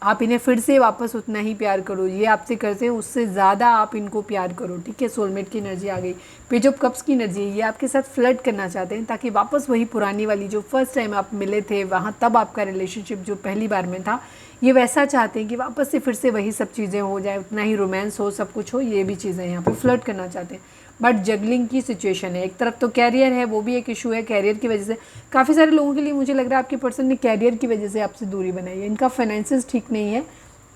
आप इन्हें फिर से वापस उतना ही प्यार करो, ये आपसे करते हैं उससे ज़्यादा आप इनको प्यार करो, ठीक है। सोलमेट की एनर्जी आ गई। पेज ऑफ कप्स की एनर्जी, ये आपके साथ फ्लर्ट करना चाहते हैं ताकि वापस वही पुरानी वाली जो फर्स्ट टाइम आप मिले थे वहाँ, तब आपका रिलेशनशिप जो पहली बार में था, ये वैसा चाहते हैं कि वापस से फिर से वही सब चीज़ें हो जाए, उतना ही रोमांस हो, सब कुछ हो, ये भी चीज़ें यहाँ पे फ्लर्ट करना चाहते हैं। बट जगलिंग की सिचुएशन है, एक तरफ तो कैरियर है, वो भी एक इशू है, कैरियर की वजह से काफ़ी सारे लोगों के लिए मुझे लग रहा है आपके पर्सन ने कैरियर की वजह से आपसे दूरी बनाई है, इनका फाइनेंसेस ठीक नहीं है,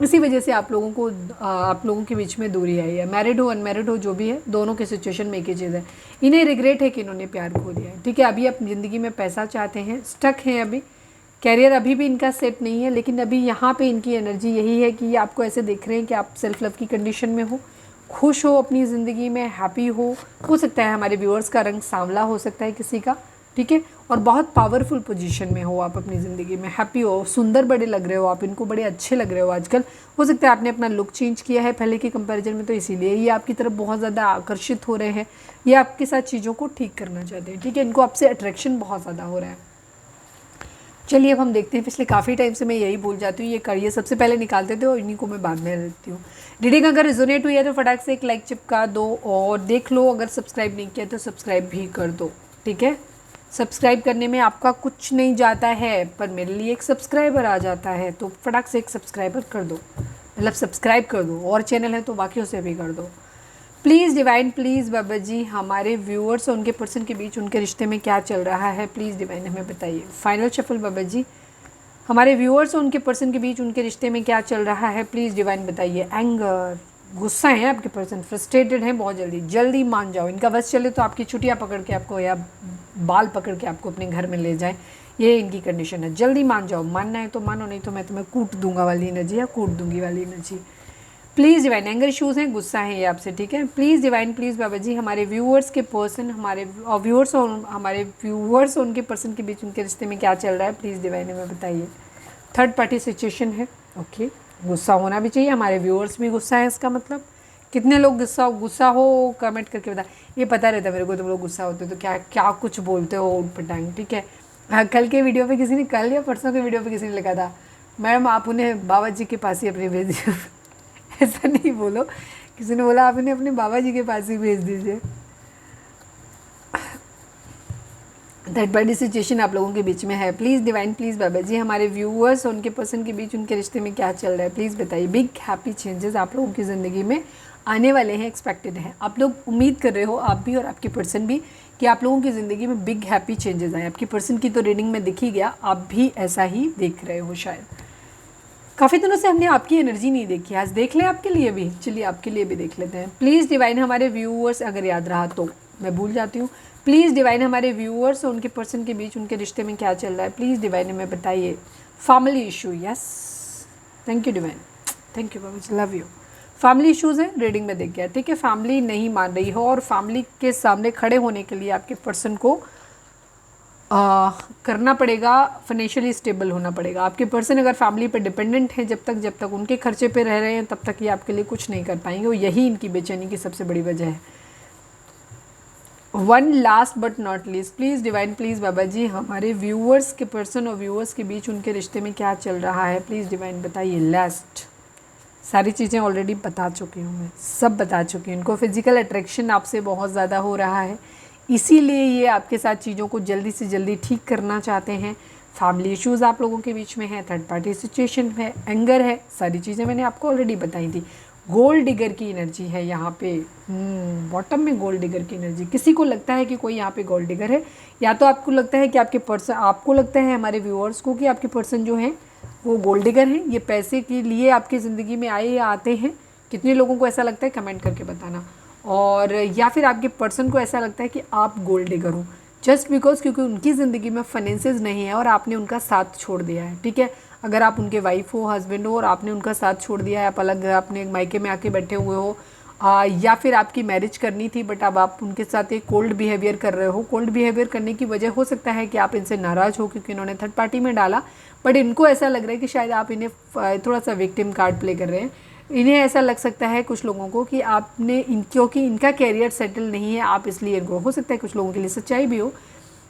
इसी वजह से आप लोगों के बीच में दूरी आई है। मैरिड हो अनमैरिड हो जो भी है, दोनों के सिचुएशन में एक ही चीज़ है, इन्हें रिग्रेट है कि इन्होंने प्यार खो दिया है, ठीक है। अभी आप ज़िंदगी में पैसा चाहते हैं, स्टक हैं अभी, कैरियर अभी भी इनका सेट नहीं है, लेकिन अभी यहाँ पे इनकी एनर्जी यही है कि ये आपको ऐसे देख रहे हैं कि आप सेल्फ लव की कंडीशन में हो, खुश हो अपनी ज़िंदगी में, हैप्पी हो सकता है हमारे व्यूअर्स का रंग सांवला हो सकता है किसी का, ठीक है, और बहुत पावरफुल पोजीशन में हो आप अपनी ज़िंदगी में, हैप्पी हो, सुंदर बड़े लग रहे हो आप, इनको बड़े अच्छे लग रहे हो आजकल। हो सकता है आपने अपना लुक चेंज किया है पहले के कंपैरिजन में, तो इसीलिए ये आपकी तरफ बहुत ज़्यादा आकर्षित हो रहे हैं, ये आपके साथ चीज़ों को ठीक करना चाहते हैं, ठीक है। इनको आपसे अट्रैक्शन बहुत ज़्यादा हो रहा है, चलिए अब हम देखते हैं। पिछले काफ़ी टाइम से मैं यही भूल जाती हूँ, ये करिए सबसे पहले निकालते थे और इन्हीं को मैं बाद में रखती हूँ। रीडिंग अगर रिजोनेट हुई है तो फटाक से एक लाइक चिपका दो और देख लो। अगर सब्सक्राइब नहीं किया तो सब्सक्राइब भी कर दो, ठीक है। सब्सक्राइब करने में आपका कुछ नहीं जाता है, पर मेरे लिए एक सब्सक्राइबर आ जाता है, तो फटाक से एक सब्सक्राइबर कर दो, मतलब सब्सक्राइब कर दो। और चैनल है तो बाकियों से भी कर दो प्लीज़। डिवाइन प्लीज़ बाबा जी, हमारे व्यूअर्स और उनके पर्सन के बीच उनके रिश्ते में क्या चल रहा है, प्लीज़ डिवाइन हमें बताइए। फाइनल शफल बाबा जी, हमारे व्यूअर्स और उनके पर्सन के बीच उनके रिश्ते में क्या चल रहा है, प्लीज़ डिवाइन बताइए। एंगर, गुस्सा है आपके पर्सन, फ्रस्ट्रेटेड हैं बहुत जल्दी, जल्दी मान जाओ। इनका बस चले तो आपकी छुट्टियाँ पकड़ के आपको या बाल पकड़ के आपको अपने घर में ले जाए, ये इनकी कंडीशन है। जल्दी मान जाओ, मानना है तो मानो, नहीं तो मैं तुम्हें कूट दूंगा वाली एनर्जी या कूट दूंगी वाली energy. Please divine, anger issues हैं, गुस्सा है ये आपसे, ठीक है। प्लीज़ डिवाइन प्लीज़ बाबा जी, हमारे व्यूअर्स के पर्सन, हमारे व्यूअर्स और उनके पर्सन के बीच उनके रिश्ते में क्या चल रहा है, प्लीज़ डिवाइन हमें बताइए। थर्ड पार्टी सिचुएशन है, ओके। गुस्सा होना भी चाहिए, हमारे व्यूअर्स भी गुस्सा है, इसका मतलब कितने लोग गुस्सा हो कमेंट करके बता। ये पता रहता है मेरे को तुम लोग गुस्सा होते हो तो क्या क्या कुछ बोलते हो उटपटांग, ठीक है। हाँ, कल के वीडियो पे किसी ने, कल या परसों के वीडियो पे किसी ने लिखा था, मैडम आप उन्हें बाबा जी के पास ही अपने भेज दीजिए। ऐसा नहीं बोलो, किसी ने बोला आप इन्हें अपने बाबा जी के पास ही भेज दीजिए। थर्ड पार्टी सिचुएशन आप लोगों के बीच में है। प्लीज़ डिवाइन प्लीज़ बाबा जी, हमारे व्यूअर्स और उनके पर्सन के बीच उनके रिश्ते में क्या चल रहा है, प्लीज़ बताइए। बिग हैप्पी चेंजेस आप लोगों की ज़िंदगी में आने वाले हैं, एक्सपेक्टेड हैं। आप लोग उम्मीद कर रहे हो, आप भी और आपके पर्सन भी, कि आप लोगों की ज़िंदगी में बिग हैप्पी चेंजेस आए। आपकी पर्सन की तो रीडिंग में दिख ही गया, आप भी ऐसा ही देख रहे हो शायद। काफ़ी दिनों से हमने आपकी एनर्जी नहीं देखी, आज देख लें आपके लिए भी। चलिए आपके लिए भी देख लेते हैं। प्लीज़ डिवाइन, हमारे व्यूअर्स, अगर याद रहा तो मैं भूल जाती हूँ। प्लीज़ डिवाइन, हमारे व्यूअर्स और उनके पर्सन के बीच उनके रिश्ते में क्या चल रहा है, प्लीज़ डिवाइन हमें बताइए। Family issue, yes, thank you divine, thank you बाबा जी, लव यू। फैमिली इशूज़ हैं, रीडिंग में दिख गया, ठीक है। फैमिली नहीं मान रही हो और फैमिली के सामने खड़े होने के लिए आपके पर्सन को करना पड़ेगा, फाइनेंशियली स्टेबल होना पड़ेगा। आपके पर्सन अगर फैमिली पर डिपेंडेंट हैं, जब तक उनके खर्चे पे रह रहे हैं, तब तक ये आपके लिए कुछ नहीं कर पाएंगे, और यही इनकी बेचैनी की सबसे बड़ी वजह है। One last but not least, please divine please बाबा जी, हमारे व्यूअर्स के पर्सन और व्यूअर्स के बीच उनके रिश्ते में क्या चल रहा है, प्लीज़ डिवाइन बताइए। लास्ट, सारी चीज़ें ऑलरेडी बता चुकी हूँ मैं, सब बता चुकी हूँ। इनको फिजिकल अट्रैक्शन आपसे बहुत ज़्यादा हो रहा है, इसीलिए ये आपके साथ चीज़ों को जल्दी से जल्दी ठीक करना चाहते हैं। फैमिली इश्यूज़ आप लोगों के बीच में है, थर्ड पार्टी सिचुएशन है, एंगर है, सारी चीज़ें मैंने आपको ऑलरेडी बताई थी। गोल्ड डिगर की एनर्जी है यहाँ पे, बॉटम में गोल्ड डिगर की एनर्जी। किसी को लगता है कि कोई यहाँ पे गोल्ड डिगर है, या तो आपको लगता है कि आपके पर्सन, आपको लगता है हमारे व्यूअर्स को कि आपके पर्सन जो हैं वो गोल्ड डिगर हैं, ये पैसे के लिए आपकी ज़िंदगी में आए या आते हैं। कितने लोगों को ऐसा लगता है कमेंट करके बताना। और या फिर आपके पर्सन को ऐसा लगता है कि आप गोल्ड डिगर हो, जस्ट बिकॉज क्योंकि उनकी ज़िंदगी में फाइनेंसेस नहीं है और आपने उनका साथ छोड़ दिया है, ठीक है। अगर आप उनके वाइफ हो, हस्बैंड हो और आपने उनका साथ छोड़ दिया है, आप अलग अपने मायके में आके बैठे हुए हो, या फिर आपकी मैरिज करनी थी बट अब आप उनके साथ एक कोल्ड बिहेवियर कर रहे हो। कोल्ड बिहेवियर करने की वजह हो सकता है कि आप इनसे नाराज़ हो क्योंकि इन्होंने थर्ड पार्टी में डाला, बट इनको ऐसा लग रहा है कि शायद आप इन्हें थोड़ा सा विक्टिम कार्ड प्ले कर रहे हैं। इन्हें ऐसा लग सकता है कुछ लोगों को कि आपने क्योंकि इनका कैरियर सेटल नहीं है, आप इसलिए इनको, हो सकता है कुछ लोगों के लिए सच्चाई भी हो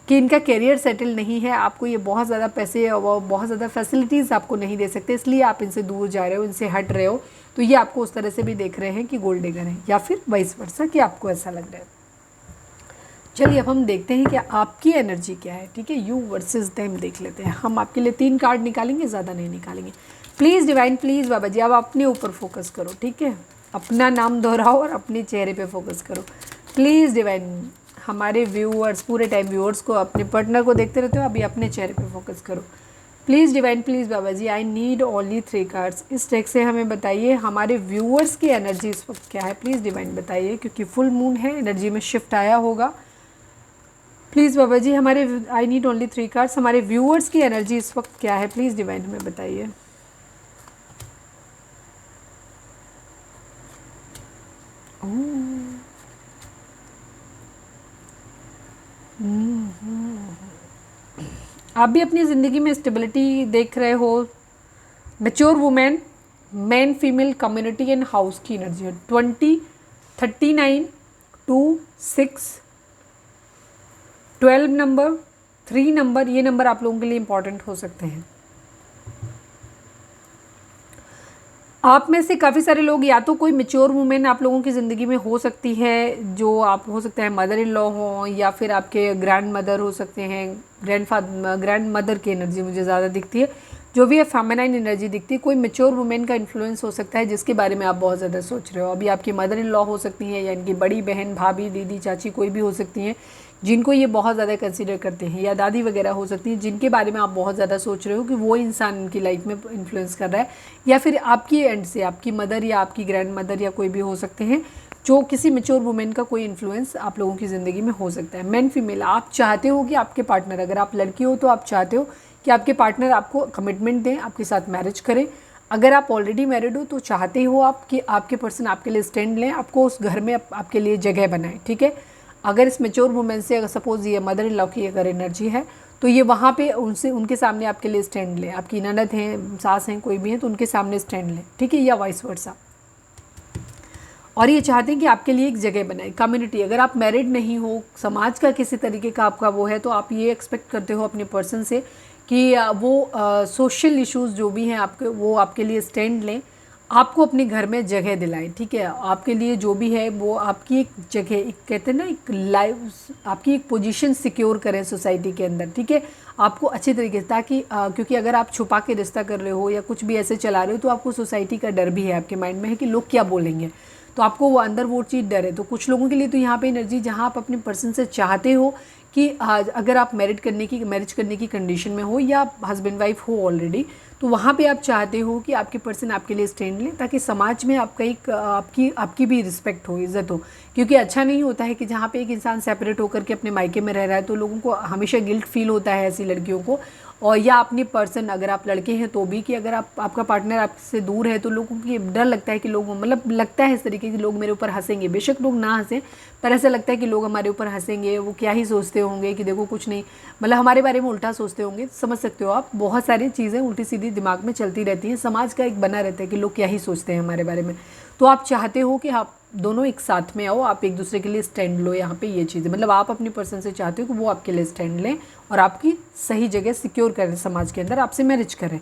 कि इनका कैरियर सेटल नहीं है, आपको ये बहुत ज़्यादा पैसे और बहुत ज़्यादा फैसिलिटीज़ आपको नहीं दे सकते, इसलिए आप इनसे दूर जा रहे हो, इनसे हट रहे हो। तो ये आपको उस तरह से भी देख रहे हैं कि गोल्ड डिगर है, या फिर वाइस वर्सा कि आपको ऐसा लग रहा है। चलिए अब हम देखते हैं कि आपकी एनर्जी क्या है, ठीक है। यू वर्सेस देम देख लेते हैं। हम आपके लिए 3 कार्ड निकालेंगे, ज़्यादा नहीं निकालेंगे। प्लीज़ डिवाइन प्लीज़ बाबा जी, अब अपने ऊपर फोकस करो, ठीक है। अपना नाम दोहराओ और अपने चेहरे पे फोकस करो। प्लीज़ डिवाइन, हमारे व्यूअर्स पूरे टाइम व्यूअर्स को, अपने पार्टनर को देखते रहते हो, अभी अपने चेहरे पे फोकस करो। प्लीज़ डिवाइन प्लीज़ बाबा जी, आई नीड ओनली 3 कार्ड्स। इस डेक से हमें बताइए हमारे व्यूअर्स की एनर्जी इस वक्त क्या है, प्लीज़ डिवाइन बताइए, क्योंकि फुल मून है, एनर्जी में शिफ्ट आया होगा। प्लीज़ बाबा जी, हमारे आई नीड ओनली 3 कार्ड्स, हमारे व्यूअर्स की एनर्जी इस वक्त क्या है, प्लीज़ डिवाइन हमें बताइए। आप भी अपनी ज़िंदगी में स्टेबिलिटी देख रहे हो। Mature women, man female community and house की एनर्जी है। 20, 39, 2, 6, 12 नंबर, 3 नंबर, ये नंबर आप लोगों के लिए इम्पॉर्टेंट हो सकते हैं। आप में से काफ़ी सारे लोग, या तो कोई मैच्योर वुमेन आप लोगों की ज़िंदगी में हो सकती है, जो आप हो सकता है मदर इन लॉ हो, या फिर आपके ग्रैंड मदर हो सकते हैं, ग्रैंड मदर की एनर्जी मुझे ज़्यादा दिखती है, जो भी है फेमिनाइन एनर्जी दिखती है। कोई मैच्योर वुमेन का इन्फ्लुएंस हो सकता है जिसके बारे में आप बहुत ज़्यादा सोच रहे हो। अभी आपकी मदर इन लॉ हो सकती हैं, या इनकी बड़ी बहन, भाभी, दीदी, चाची, कोई भी हो सकती हैं जिनको ये बहुत ज़्यादा कंसीडर करते हैं, या दादी वगैरह हो सकती हैं जिनके बारे में आप बहुत ज़्यादा सोच रहे हो कि वो इंसान इनकी लाइफ में इन्फ्लुएंस कर रहा है, या फिर आपकी एंड से आपकी मदर या आपकी ग्रैंड मदर या कोई भी हो सकते हैं, जो किसी मेच्योर वुमेन का कोई इन्फ्लुएंस आप लोगों की ज़िंदगी में हो सकता है। मेन फीमेल, आप चाहते हो कि आपके पार्टनर, अगर आप लड़की हो तो आप चाहते हो कि आपके पार्टनर आपको कमिटमेंट दें, आपके साथ मैरिज करें। अगर आप ऑलरेडी मैरिड हो तो चाहते हो आप कि आपके पर्सन आपके लिए स्टैंड लें, आपको उस घर में आपके लिए जगह बनाएं, ठीक है। अगर इस मेच्योर वुमेन से, अगर सपोज ये मदर इन लॉ की अगर एनर्जी है, तो ये वहाँ पे उनसे, उनके सामने आपके लिए स्टैंड लें। आपकी ननद हैं, सास हैं, कोई भी है तो उनके सामने स्टैंड लें, ठीक है, या वाइस वर्सा। और ये चाहते हैं कि आपके लिए एक जगह बनाए, कम्युनिटी। अगर आप मैरिड नहीं हो, समाज का किसी तरीके का आपका वो है, तो आप ये एक्सपेक्ट करते हो अपने पर्सन से कि वो सोशल इश्यूज़ जो भी हैं आपके, वो आपके लिए स्टैंड लें, आपको अपने घर में जगह दिलाएं, ठीक है। आपके लिए जो भी है वो आपकी एक जगह, एक कहते हैं ना, एक लाइफ, आपकी एक पोजीशन सिक्योर करें सोसाइटी के अंदर, ठीक है। आपको अच्छे तरीके से, ताकि क्योंकि अगर आप छुपा के रिश्ता कर रहे हो या कुछ भी ऐसे चला रहे हो, तो आपको सोसाइटी का डर भी है, आपके माइंड में है कि लोग क्या बोलेंगे, तो आपको वो अंदर वो चीज़ डर है। तो कुछ लोगों के लिए तो यहाँ पे एनर्जी, जहाँ आप अपने पर्सन से चाहते हो कि अगर आप मैरिज करने की कंडीशन में हो, या हस्बैंड वाइफ हो ऑलरेडी, तो वहाँ पे आप चाहते हो कि आपके पर्सन आपके लिए स्टैंड लें, ताकि समाज में आपका एक आपकी भी रिस्पेक्ट हो, इज़्ज़त हो। क्योंकि अच्छा नहीं होता है कि जहाँ पे एक इंसान सेपरेट होकर के अपने मायके में रह रहा है, तो लोगों को हमेशा गिल्ट फील होता है ऐसी लड़कियों को। और या अपनी पर्सन, अगर आप लड़के हैं तो भी, कि अगर आपका पार्टनर आपसे दूर है तो लोगों की डर लगता है कि लोग, मतलब लगता है इस तरीके के लोग मेरे ऊपर हंसेंगे। बेशक लोग ना हंसें, पर ऐसा लगता है कि लोग हमारे ऊपर हंसेंगे, वो क्या ही सोचते होंगे कि देखो कुछ नहीं, मतलब हमारे बारे में उल्टा सोचते होंगे। समझ सकते हो आप, बहुत सारी चीज़ें उल्टी सीधी दिमाग में चलती रहती हैं। समाज का एक बना रहता है कि लोग क्या ही सोचते हैं हमारे बारे में। तो आप चाहते हो कि आप दोनों एक साथ में आओ, आप एक दूसरे के लिए स्टैंड लो। यहाँ पे ये चीज़ें, मतलब आप अपनी पर्सन से चाहते हो कि वो आपके लिए स्टैंड लें और आपकी सही जगह सिक्योर करें समाज के अंदर, आपसे मैरिज करें।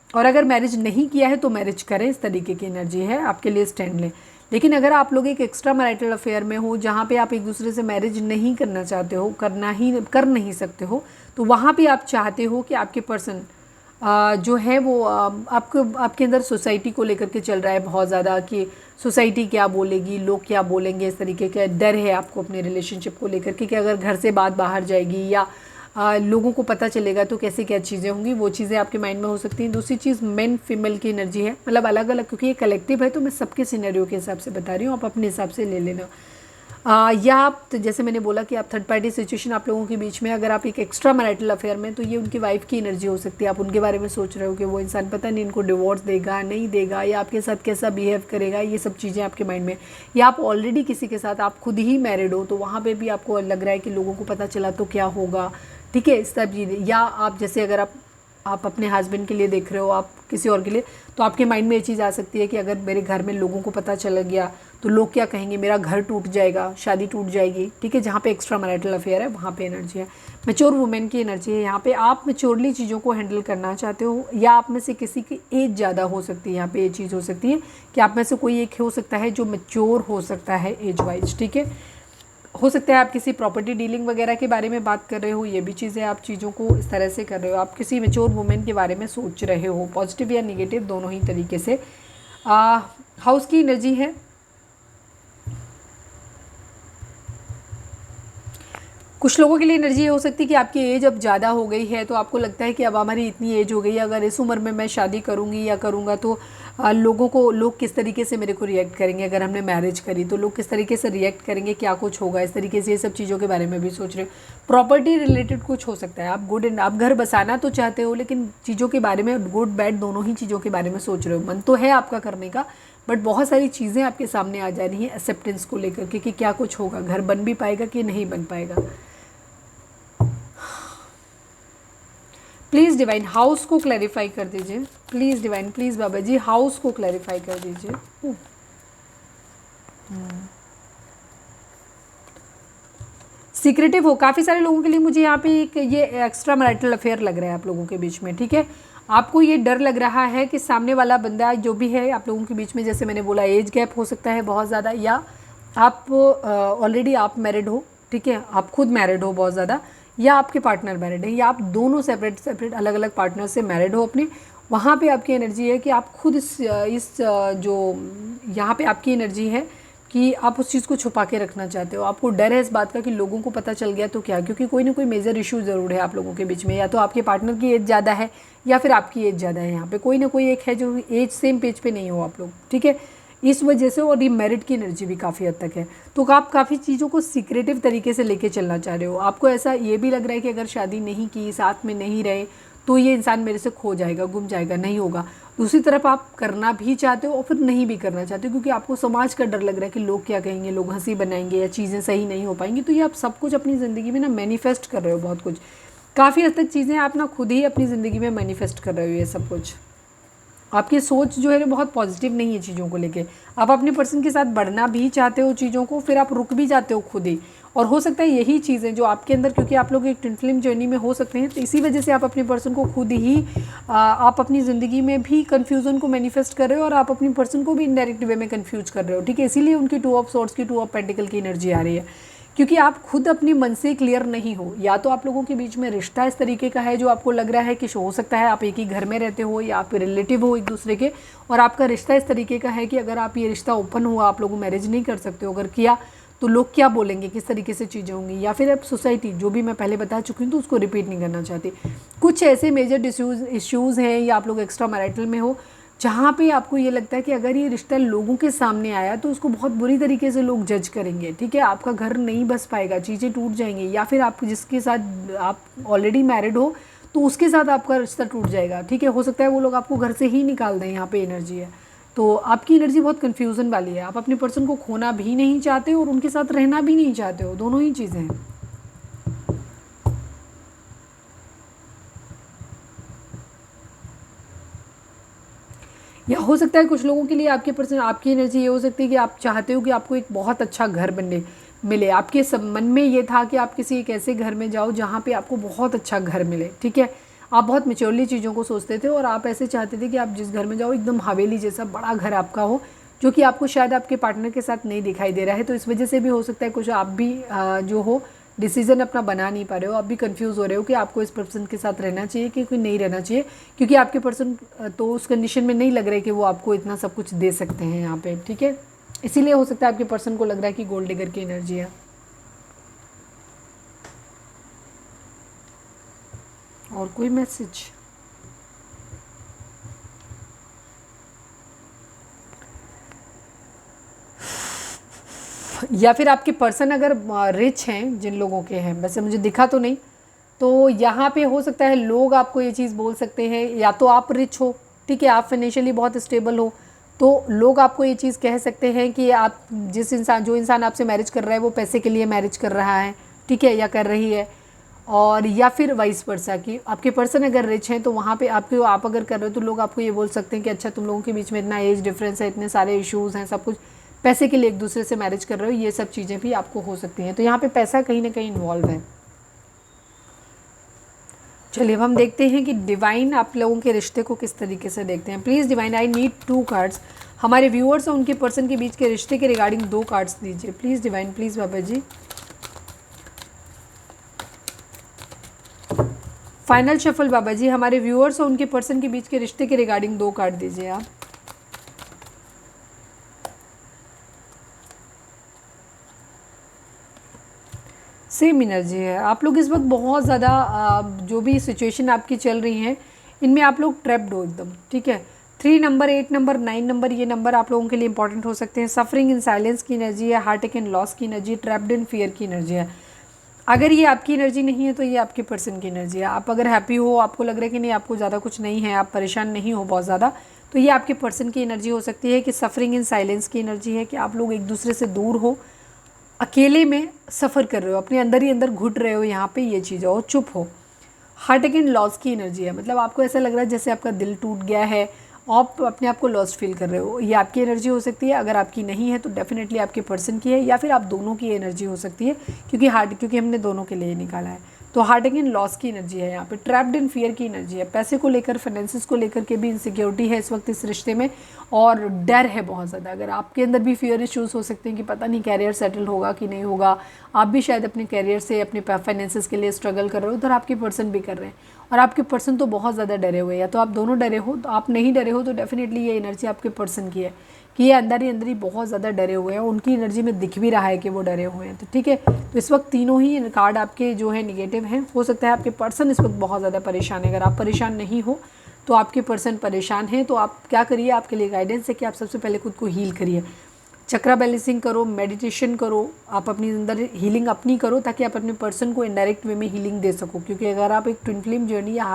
और अगर मैरिज नहीं किया है तो मैरिज करें, इस तरीके की एनर्जी है, आपके लिए स्टैंड लें। लेकिन अगर आप लोग एक एक्स्ट्रा मैरिटल अफेयर में हो, जहाँ पे आप एक दूसरे से मैरिज नहीं करना चाहते हो, कर नहीं सकते हो, तो वहाँ पे आप चाहते हो कि आपके पर्सन जो है वो आपके अंदर सोसाइटी को लेकर के चल रहा है बहुत ज़्यादा, कि सोसाइटी क्या बोलेगी, लोग क्या बोलेंगे, इस तरीके का डर है आपको अपने रिलेशनशिप को लेकर के, कि अगर घर से बात बाहर जाएगी या लोगों को पता चलेगा तो कैसे क्या चीज़ें होंगी, वो चीज़ें आपके माइंड में हो सकती हैं। दूसरी चीज़, मेन फीमेल की एनर्जी है, मतलब अलग अलग, क्योंकि ये कलेक्टिव है तो मैं सबके सिनेरियो के हिसाब से बता रही हूँ, आप अपने हिसाब से ले लेना। या आप, तो जैसे मैंने बोला कि आप थर्ड पार्टी सिचुएशन आप लोगों के बीच में, अगर आप एक एक्स्ट्रा मैरिटल अफेयर में, तो ये उनकी वाइफ की एनर्जी हो सकती है। आप उनके बारे में सोच रहे हो कि वो इंसान पता नहीं इनको डिवोर्स देगा, नहीं देगा, या आपके साथ कैसा बिहेव करेगा, ये सब चीज़ें आपके माइंड में। या आप ऑलरेडी किसी के साथ, आप खुद ही मैरिड हो, तो वहाँ पर भी आपको लग रहा है कि लोगों को पता चला तो क्या होगा, ठीक है, इस सब चीज़ें। या आप जैसे, अगर आप अपने हस्बैंड के लिए देख रहे हो, आप किसी और के लिए, तो आपके माइंड में ये चीज़ आ सकती है कि अगर मेरे घर में लोगों को पता चल गया तो लोग क्या कहेंगे, मेरा घर टूट जाएगा, शादी टूट जाएगी, ठीक है। जहाँ पे एक्स्ट्रा मैरिटल अफेयर है वहाँ पे एनर्जी है, मैच्योर वुमेन की एनर्जी है। यहाँ पे आप मैच्योरली चीज़ों को हैंडल करना चाहते हो, या आप में से किसी की एज ज़्यादा हो सकती है। यहाँ पे ये चीज़ हो सकती है कि आप में से कोई एक हो सकता है जो मैच्योर हो सकता है एज वाइज, ठीक है। हो सकता है आप किसी प्रॉपर्टी डीलिंग वगैरह के बारे में बात कर रहे हो, ये भी चीज़ें, आप चीज़ों को इस तरह से कर रहे हो, आप किसी मैच्योर वुमेन के बारे में सोच रहे हो, पॉजिटिव या नेगेटिव दोनों ही तरीके से। हाउस की एनर्जी है, कुछ लोगों के लिए एनर्जी ये हो सकती है कि आपकी एज अब ज़्यादा हो गई है, तो आपको लगता है कि अब हमारी इतनी एज हो गई है, अगर इस उम्र में मैं शादी करूँगी या करूँगा तो लोग किस तरीके से मेरे को रिएक्ट करेंगे, अगर हमने मैरिज करी तो लोग किस तरीके से रिएक्ट करेंगे, क्या कुछ होगा, इस तरीके से ये सब चीज़ों के बारे में भी सोच रहे हो। प्रॉपर्टी रिलेटेड कुछ हो सकता है, आप घर बसाना तो चाहते हो, लेकिन चीज़ों के बारे में, गुड बैड दोनों ही चीज़ों के बारे में सोच रहे हो। मन तो है आपका करने का, बट बहुत सारी चीज़ें आपके सामने आ जा रही हैं एक्सेप्टेंस को लेकर के, कि क्या कुछ होगा, घर बन भी पाएगा कि नहीं बन पाएगा। प्लीज़ डिवाइन हाउस को क्लैरिफाई कर दीजिए, प्लीज़ डिवाइन, प्लीज़ बाबा जी हाउस को क्लैरिफाई कर दीजिए। सीक्रेटिव हो। काफ़ी सारे लोगों के लिए मुझे यहाँ पे एक ये एक्स्ट्रा मैरिटल अफेयर लग रहा है आप लोगों के बीच में, ठीक है। आपको ये डर लग रहा है कि सामने वाला बंदा जो भी है आप लोगों के बीच में, जैसे मैंने बोला एज गैप हो सकता है बहुत ज़्यादा, या आप ऑलरेडी आप मैरिड हो, ठीक है, आप खुद मैरिड हो बहुत ज़्यादा, या आपके पार्टनर मैरिड है, या आप दोनों सेपरेट सेपरेट अलग अलग पार्टनर से मैरिड हो अपने। वहाँ पे आपकी एनर्जी है कि आप खुद जो यहाँ पे आपकी एनर्जी है कि आप उस चीज़ को छुपा के रखना चाहते हो। आपको डर है इस बात का कि लोगों को पता चल गया तो क्या, क्योंकि कोई ना कोई मेजर इशू ज़रूर है आप लोगों के बीच में, या तो आपके पार्टनर की एज ज़्यादा है या फिर आपकी एज ज़्यादा है। यहाँ पे कोई ना कोई एक है जो एज सेम पेज पे नहीं हो आप लोग, ठीक है, इस वजह से। और ये मेरिट की एनर्जी भी काफ़ी हद तक है, तो आप काफ़ी चीज़ों को सीक्रेटिव तरीके से लेके चलना चाह रहे हो। आपको ऐसा ये भी लग रहा है कि अगर शादी नहीं की, साथ में नहीं रहे, तो ये इंसान मेरे से खो जाएगा, गुम जाएगा, नहीं होगा। दूसरी तरफ आप करना भी चाहते हो और फिर नहीं भी करना चाहते हो, क्योंकि आपको समाज का डर लग रहा है कि लोग क्या कहेंगे, लोग हंसी बनाएंगे या चीज़ें सही नहीं हो पाएंगी। तो ये आप सब कुछ अपनी ज़िंदगी में ना मैनिफेस्ट कर रहे हो, बहुत कुछ, काफ़ी हद तक चीज़ें आप ना खुद ही अपनी ज़िंदगी में मैनिफेस्ट कर रहे हो। ये सब कुछ आपकी सोच जो है बहुत पॉजिटिव नहीं है चीज़ों को लेके। आप अपने पर्सन के साथ बढ़ना भी चाहते हो चीज़ों को, फिर आप रुक भी जाते हो खुद ही। और हो सकता है यही चीज़ें जो आपके अंदर, क्योंकि आप लोग एक ट्विन फ्लेम जर्नी में हो सकते हैं, तो इसी वजह से आप अपने पर्सन को खुद ही आप अपनी ज़िंदगी में भी कन्फ्यूज़न को मैनिफेस्ट कर रहे हो और आप अपनी पर्सन को भी इनडायरेक्ट वे में कन्फ्यूज कर रहे हो, ठीक है। इसीलिए उनकी 2 ऑफ सॉर्ड्स की 2 ऑफ पेंटिकल की एनर्जी आ रही है, क्योंकि आप खुद अपने मन से क्लियर नहीं हो। या तो आप लोगों के बीच में रिश्ता इस तरीके का है जो आपको लग रहा है कि हो सकता है आप एक ही घर में रहते हो या आप रिलेटिव हो एक दूसरे के, और आपका रिश्ता इस तरीके का है कि अगर आप ये रिश्ता ओपन हुआ, आप लोग मैरिज नहीं कर सकते हो, अगर किया तो लोग क्या बोलेंगे, किस तरीके से चीज़ें होंगी, या फिर अब सोसाइटी जो भी मैं पहले बता चुकी हूँ तो उसको रिपीट नहीं करना चाहती। कुछ ऐसे मेजर इश्यूज़ हैं, या आप लोग एक्स्ट्रा मैरिटल में हो जहाँ पे आपको ये लगता है कि अगर ये रिश्ता लोगों के सामने आया तो उसको बहुत बुरी तरीके से लोग जज करेंगे, ठीक है। आपका घर नहीं बस पाएगा, चीज़ें टूट जाएंगी, या फिर आप जिसके साथ आप ऑलरेडी मैरिड हो तो उसके साथ आपका रिश्ता टूट जाएगा, ठीक है। हो सकता है वो लोग आपको घर से ही निकाल दें, यहाँ पे एनर्जी है। तो आपकी एनर्जी बहुत कन्फ्यूज़न वाली है। आप अपने पर्सन को खोना भी नहीं चाहते और उनके साथ रहना भी नहीं चाहते हो, दोनों ही चीज़ें हैं। या हो सकता है कुछ लोगों के लिए आपके पर्सन, आपकी एनर्जी ये हो सकती है कि आप चाहते हो कि आपको एक बहुत अच्छा घर बनने मिले। आपके सब मन में ये था कि आप किसी एक ऐसे घर में जाओ जहाँ पे आपको बहुत अच्छा घर मिले, ठीक है। आप बहुत मेच्योरली चीज़ों को सोचते थे और आप ऐसे चाहते थे कि आप जिस घर में जाओ एकदम हवेली जैसा बड़ा घर आपका हो, जो कि आपको शायद आपके पार्टनर के साथ नहीं दिखाई दे रहा है। तो इस वजह से भी हो सकता है कुछ आप भी जो हो डिसीजन अपना बना नहीं पा रहे हो, आप भी कंफ्यूज हो रहे हो कि आपको इस पर्सन के साथ रहना चाहिए कि कोई नहीं रहना चाहिए, क्योंकि आपके पर्सन तो उस कंडीशन में नहीं लग रहा है कि वो आपको इतना सब कुछ दे सकते हैं यहाँ पे, ठीक है। इसीलिए हो सकता है आपके पर्सन को लग रहा है कि गोल्ड डिगर की एनर्जी है। और कोई मैसेज? या फिर आपके पर्सन अगर रिच हैं, जिन लोगों के हैं, वैसे मुझे दिखा तो नहीं, तो यहाँ पे हो सकता है लोग आपको ये चीज़ बोल सकते हैं, या तो आप रिच हो, ठीक है, आप फाइनेंशियली बहुत स्टेबल हो, तो लोग आपको ये चीज़ कह सकते हैं कि आप जो इंसान आपसे मैरिज कर रहा है वो पैसे के लिए मैरिज कर रहा है, ठीक है, या कर रही है। और या फिर वाइस वर्सा कि आपके पर्सन अगर रिच हैं तो वहाँ पे आप अगर कर रहे हो तो लोग आपको ये बोल सकते हैं कि अच्छा तुम लोगों के बीच में इतना एज डिफरेंस है, इतने सारे इश्यूज़ हैं, सब कुछ पैसे के लिए एक दूसरे से मैरिज कर रहे हो, ये सब चीज़ें भी आपको हो सकती हैं। तो यहाँ पे पैसा कहीं ना कहीं इन्वॉल्व है। चलिए अब हम देखते हैं कि डिवाइन आप लोगों के रिश्ते को किस तरीके से देखते हैं। Please divine, I need 2 cards. हमारे व्यूअर्स और उनके पर्सन के बीच के रिश्ते के रिगार्डिंग 2 कार्ड्स दीजिए please divine, please Baba ji. Final shuffle Baba ji, हमारे व्यूअर्स और उनके पर्सन के बीच के रिश्ते के रिगार्डिंग 2 कार्ड दीजिए आप। सेम एनर्जी है। आप लोग इस वक्त बहुत ज़्यादा जो भी सिचुएशन आपकी चल रही हैं इनमें आप लोग ट्रैप्ड हो एकदम, ठीक है। 3 नंबर, 8 नंबर, 9 नंबर, ये नंबर आप लोगों के लिए इंपॉर्टेंट हो सकते हैं। सफरिंग इन साइलेंस की एनर्जी है, हार्ट अटैक एंड लॉस की एनर्जी, ट्रैप्ड इन फियर की एनर्जी है। अगर ये आपकी एनर्जी नहीं है तो ये आपके पर्सन की एनर्जी है। आप अगर हैप्पी हो, आपको लग रहा है कि नहीं आपको ज़्यादा कुछ नहीं है, आप परेशान नहीं हो बहुत ज़्यादा, तो ये आपके पर्सन की एनर्जी हो सकती है। कि सफरिंग इन साइलेंस की एनर्जी है कि आप लोग एक दूसरे से दूर हो, अकेले में सफ़र कर रहे हो, अपने अंदर ही अंदर घुट रहे हो, यहाँ पे ये चीज़ हो, चुप हो। हार्ट अटैक एंड लॉस की एनर्जी है, मतलब आपको ऐसा लग रहा है जैसे आपका दिल टूट गया है आप अपने आप को लॉस्ट फील कर रहे हो। ये आपकी एनर्जी हो सकती है, अगर आपकी नहीं है तो डेफिनेटली आपके पर्सन की है, या फिर आप दोनों की एनर्जी हो सकती है, क्योंकि हमने दोनों के लिए निकाला है। तो हार्ट अगेन लॉस की एनर्जी है, यहाँ पे ट्रैप्ड इन फियर की एनर्जी है, पैसे को लेकर, फाइनेंसिस को लेकर के भी इनसिक्योरिटी है इस वक्त इस रिश्ते में, और डर है बहुत ज़्यादा। अगर आपके अंदर भी फियर इश्यूज़ हो सकते हैं कि पता नहीं कैरियर सेटल होगा कि नहीं होगा, आप भी शायद अपने कैरियर से, अपने फाइनेंसिस के लिए स्ट्रगल कर रहे हो, उधर आपके पर्सन भी कर रहे हैं, और आपके पर्सन तो बहुत ज़्यादा डरे हुए हैं। या तो आप दोनों डरे हो, तो आप नहीं डरे हो तो डेफिनेटली ये एनर्जी आपके पर्सन की है कि ये अंदर ही बहुत ज़्यादा डरे हुए हैं, उनकी एनर्जी में दिख भी रहा है कि वो डरे हुए हैं। तो ठीक है, तो इस वक्त तीनों ही कार्ड आपके जो है निगेटिव हैं। हो सकता है आपके पर्सन इस वक्त बहुत ज़्यादा परेशान है। अगर आप परेशान नहीं हो तो आपके पर्सन परेशान हैं, तो आप क्या करिए, आपके लिए गाइडेंस है कि आप सबसे पहले खुद को हील करिए, चक्रा बैलेंसिंग करो, मेडिटेशन करो, आप अपनी अंदर हीलिंग अपनी करो, ताकि आप अपने पर्सन को इनडायरेक्ट वे में हीलिंग दे सको। क्योंकि अगर आप एक ट्विन फ्लेम जर्नी या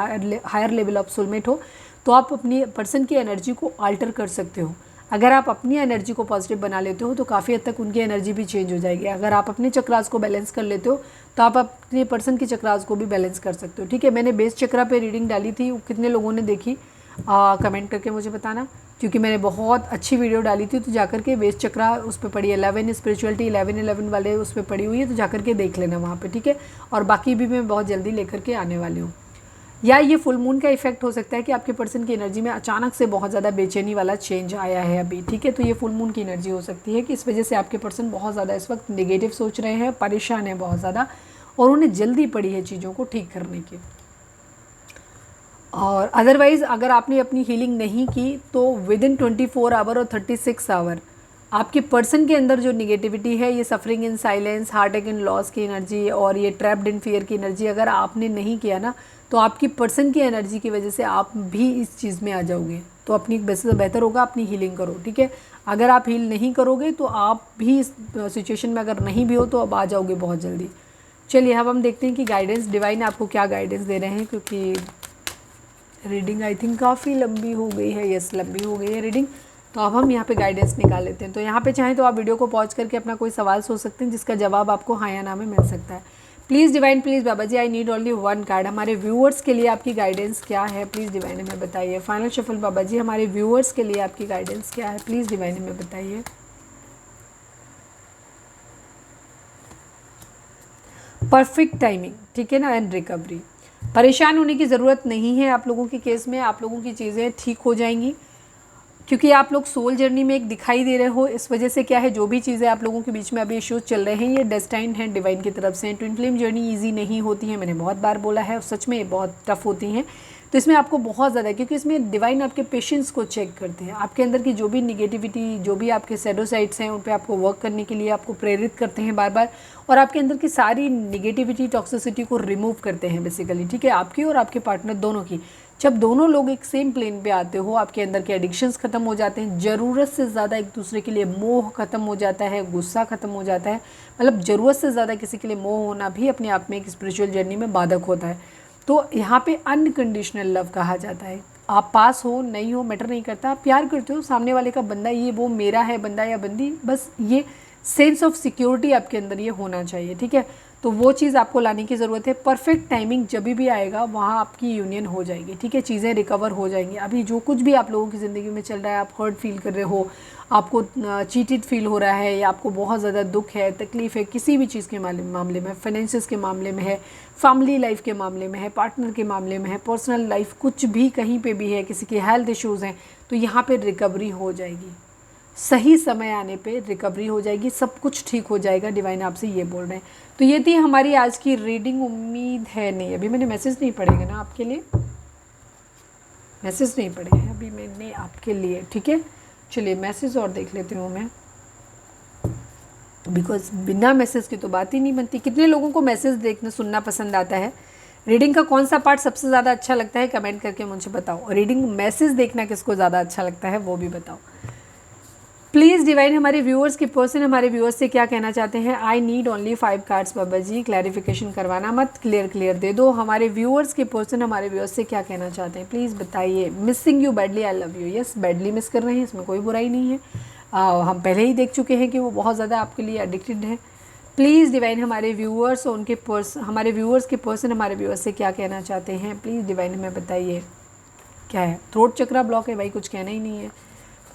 हायर लेवल ऑफ सोलमेट हो, तो आप अपनी पर्सन की एनर्जी को आल्टर कर सकते हो। अगर आप अपनी एनर्जी को पॉजिटिव बना लेते हो तो काफ़ी हद तक उनकी एनर्जी भी चेंज हो जाएगी। अगर आप अपने चक्रास को बैलेंस कर लेते हो तो आप अपने पर्सन की चक्रास को भी बैलेंस कर सकते हो। ठीक है, मैंने बेस चक्रा पे रीडिंग डाली थी, कितने लोगों ने देखी कमेंट करके मुझे बताना, क्योंकि मैंने बहुत अच्छी वीडियो डाली थी। तो जाकर के बेस चक्रा उस पर पढ़ी, 11 स्पिरिचुअलिटी 11 वाले उस पर पड़ी हुई है, तो जाकर के देख लेना वहाँ पे। ठीक है, और बाकी भी मैं बहुत जल्दी लेकर के आने वाली हूँ। या ये फुल मून का इफेक्ट हो सकता है कि आपके पर्सन की एनर्जी में अचानक से बहुत ज़्यादा बेचैनी वाला चेंज आया है अभी। ठीक है, तो ये फुल मून की एनर्जी हो सकती है कि इस वजह से आपके पर्सन बहुत ज़्यादा इस वक्त नेगेटिव सोच रहे हैं, परेशान है बहुत ज़्यादा, और उन्हें जल्दी पड़ी है चीज़ों को ठीक करने की। और अदरवाइज़ अगर आपने अपनी हीलिंग नहीं की तो विदिन 24 आवर और 36 आवर आपके पर्सन के अंदर जो निगेटिविटी है, ये suffering in silence, heart attack in loss की एनर्जी और ये ट्रैप्ड इन फियर की एनर्जी, अगर आपने नहीं किया ना, तो आपकी पर्सन की एनर्जी की वजह से आप भी इस चीज़ में आ जाओगे। तो अपनी वैसे तो बेहतर होगा अपनी हीलिंग करो। ठीक है, अगर आप हील नहीं करोगे तो आप भी इस सिचुएशन में अगर नहीं भी हो तो अब आ जाओगे बहुत जल्दी। चलिए अब हम देखते हैं कि गाइडेंस डिवाइन आपको क्या गाइडेंस दे रहे हैं, क्योंकि रीडिंग आई थिंक काफ़ी लंबी हो गई है। यस, लंबी हो गई है रीडिंग, तो अब हम यहाँ पे गाइडेंस निकाल लेते हैं। तो यहाँ पे चाहें तो आप वीडियो को पॉज करके अपना कोई सवाल सोच सकते हैं जिसका जवाब आपको हाँ या ना में मिल सकता है। प्लीज़ डिवाइन, प्लीज़ बाबा जी, I need only one card. हमारे व्यूअर्स के लिए आपकी गाइडेंस क्या है, प्लीज़ डिवाइन हमें बताइए। फाइनल शफल बाबा जी, हमारे व्यूअर्स के लिए आपकी गाइडेंस क्या है, प्लीज़ डिवाइन हमें बताइए। परफेक्ट टाइमिंग, ठीक है ना, एंड रिकवरी। परेशान होने की ज़रूरत नहीं है आप लोगों के केस में, आप लोगों की चीज़ें ठीक हो जाएंगी, क्योंकि आप लोग सोल जर्नी में एक दिखाई दे रहे हो। इस वजह से क्या है, जो भी चीज़ें आप लोगों के बीच में अभी इश्यूज चल रहे हैं, ये डेस्टाइन है डिवाइन की तरफ से। ट्विन फ्लेम जर्नी इजी नहीं होती है, मैंने बहुत बार बोला है, और सच में बहुत टफ होती हैं। तो इसमें आपको बहुत ज़्यादा, क्योंकि इसमें डिवाइन आपके पेशेंस को चेक करते हैं, आपके अंदर की जो भी निगेटिविटी, जो भी आपके शैडो साइड्स हैं, उन पे आपको वर्क करने के लिए आपको प्रेरित करते हैं बार बार, और आपके अंदर की सारी निगेटिविटी, टॉक्सिसिटी को रिमूव करते हैं बेसिकली। ठीक है, आपकी और आपके पार्टनर दोनों की। जब दोनों लोग एक सेम प्लेन पे आते हो, आपके अंदर के एडिक्शंस खत्म हो जाते हैं, ज़रूरत से ज़्यादा एक दूसरे के लिए मोह खत्म हो जाता है, गुस्सा खत्म हो जाता है। मतलब ज़रूरत से ज़्यादा किसी के लिए मोह होना भी अपने आप में एक स्पिरिचुअल जर्नी में बाधक होता है। तो यहाँ पे अनकंडीशनल लव कहा जाता है। आप पास हो नहीं हो मैटर नहीं करता, आप प्यार करते हो सामने वाले का, बंदा ये वो मेरा है, बंदा या बंदी, बस ये सेंस ऑफ सिक्योरिटी आपके अंदर ये होना चाहिए। ठीक है, तो वो चीज़ आपको लाने की ज़रूरत है। परफेक्ट टाइमिंग जब भी आएगा वहाँ आपकी यूनियन हो जाएगी। ठीक है, चीज़ें रिकवर हो जाएंगी। अभी जो कुछ भी आप लोगों की ज़िंदगी में चल रहा है, आप हर्ट फील कर रहे हो, आपको चीटेड फील हो रहा है, या आपको बहुत ज़्यादा दुख है, तकलीफ़ है, किसी भी चीज़ के मामले में, फाइनेंसिस के मामले में है, फैमिली लाइफ के मामले में है, पार्टनर के मामले में है, पर्सनल लाइफ कुछ भी कहीं पे भी है, किसी के हेल्थ इश्यूज़ हैं, तो यहाँ पे रिकवरी हो जाएगी। सही समय आने पे रिकवरी हो जाएगी, सब कुछ ठीक हो जाएगा। डिवाइन आपसे ये बोल रहे हैं। तो ये थी हमारी आज की रीडिंग। उम्मीद है नहीं, अभी मैंने मैसेज नहीं पढ़ेगा ना आपके लिए, मैसेज नहीं पढ़े हैं अभी मैंने आपके लिए। ठीक है, चलिए मैसेज और देख लेती हूँ मैं, बिकॉज बिना मैसेज की तो बात ही नहीं बनती। कितने लोगों को मैसेज देखना सुनना पसंद आता है? रीडिंग का कौन सा पार्ट सबसे ज़्यादा अच्छा लगता है, कमेंट करके मुझे बताओ। रीडिंग मैसेज देखना किसको ज़्यादा अच्छा लगता है वो भी बताओ प्लीज़। डिवाइन हमारे व्यूअर्स के पर्सन हमारे व्यूअर्स से क्या कहना चाहते हैं? आई नीड ओनली 5 कार्ड्स बाबा जी, क्लैरिफिकेशन करवाना मत, क्लियर दे दो। हमारे व्यूअर्स के पर्सन हमारे व्यूअर्स से क्या कहना चाहते हैं प्लीज़ बताइए। Missing you badly, I love you. Yes, badly miss कर रहे हैं, इसमें कोई बुराई नहीं है। हम पहले ही देख चुके हैं कि वो बहुत ज़्यादा आपके लिए एडिक्टेड है। प्लीज़ डिवाइन हमारे व्यूअर्स और हमारे व्यूअर्स के पर्सन हमारे व्यूअर्स से क्या कहना चाहते हैं प्लीज़ डिवाइन हमें बताइए। क्या है, थ्रोट चक्रा ब्लॉक है भाई, कुछ कहना ही नहीं है।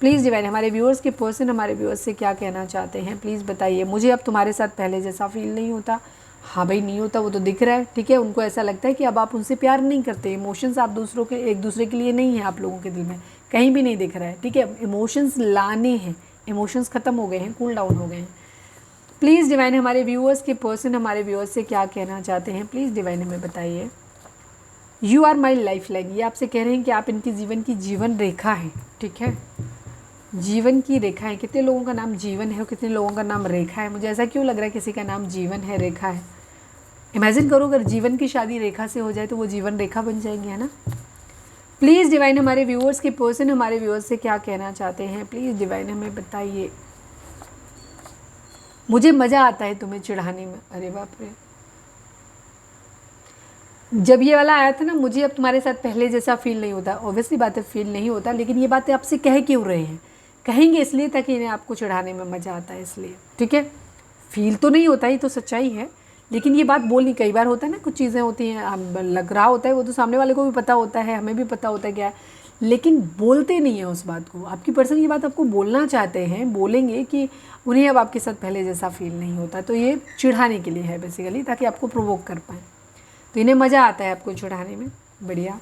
प्लीज़ डिवाइन हमारे व्यूअर्स के पर्सन हमारे व्यूअर्स से क्या कहना चाहते हैं प्लीज़ बताइए। मुझे अब तुम्हारे साथ पहले जैसा फील नहीं होता। हाँ भाई नहीं होता, वो तो दिख रहा है, ठीक है। उनको ऐसा लगता है कि अब आप उनसे प्यार नहीं करते, इमोशंस आप दूसरों के एक दूसरे के लिए नहीं है आप लोगों के दिल में, कहीं भी नहीं दिख रहा है, ठीक है। इमोशंस लाने हैं, इमोशंस ख़त्म हो गए हैं, कूल डाउन हो गए हैं। प्लीज़ डिवाइन हमारे व्यूअर्स के पर्सन हमारे व्यूअर्स से क्या कहना चाहते हैं प्लीज़ डिवाइन हमें बताइए। You are my lifeline, ये आपसे कह रहे हैं कि आप इनकी जीवन की जीवन रेखा है, ठीक है। जीवन की रेखा है। कितने लोगों का नाम जीवन है और कितने लोगों का नाम रेखा है। मुझे ऐसा क्यों लग रहा है किसी का नाम जीवन है, रेखा है। इमेजिन करो अगर जीवन की शादी रेखा से हो जाए तो वो जीवन रेखा बन जाएंगे, है ना। प्लीज़ डिवाइन हमारे व्यूअर्स के पर्सन हमारे व्यूअर्स से क्या कहना चाहते हैं प्लीज़ डिवाइन हमें बताइए। मुझे मज़ा आता है तुम्हें चिढ़ाने में। अरे बाप रे, जब ये वाला आया था ना, मुझे अब तुम्हारे साथ पहले जैसा फील नहीं होता। ऑब्वियसली बात है फील नहीं होता, लेकिन ये बातें आपसे कह क्यों रहे हैं, कहेंगे इसलिए ताकि इन्हें आपको चिढ़ाने में मज़ा आता है, इसलिए, ठीक है। फील तो नहीं होता, ये तो सच्चाई है, लेकिन ये बात बोलनी कई बार होता है ना, कुछ चीज़ें होती हैं लग रहा होता है, वो तो सामने वाले को भी पता होता है, हमें भी पता होता है क्या है, लेकिन बोलते नहीं है उस बात को। आपकी पर्सन ये बात आपको बोलना चाहते हैं, बोलेंगे कि उन्हें अब आपके साथ पहले जैसा फील नहीं होता, तो ये चिढ़ाने के लिए है बेसिकली, ताकि आपको प्रोवोक कर पाएँ, तो इन्हें मज़ा आता है आपको चिढ़ाने में। बढ़िया।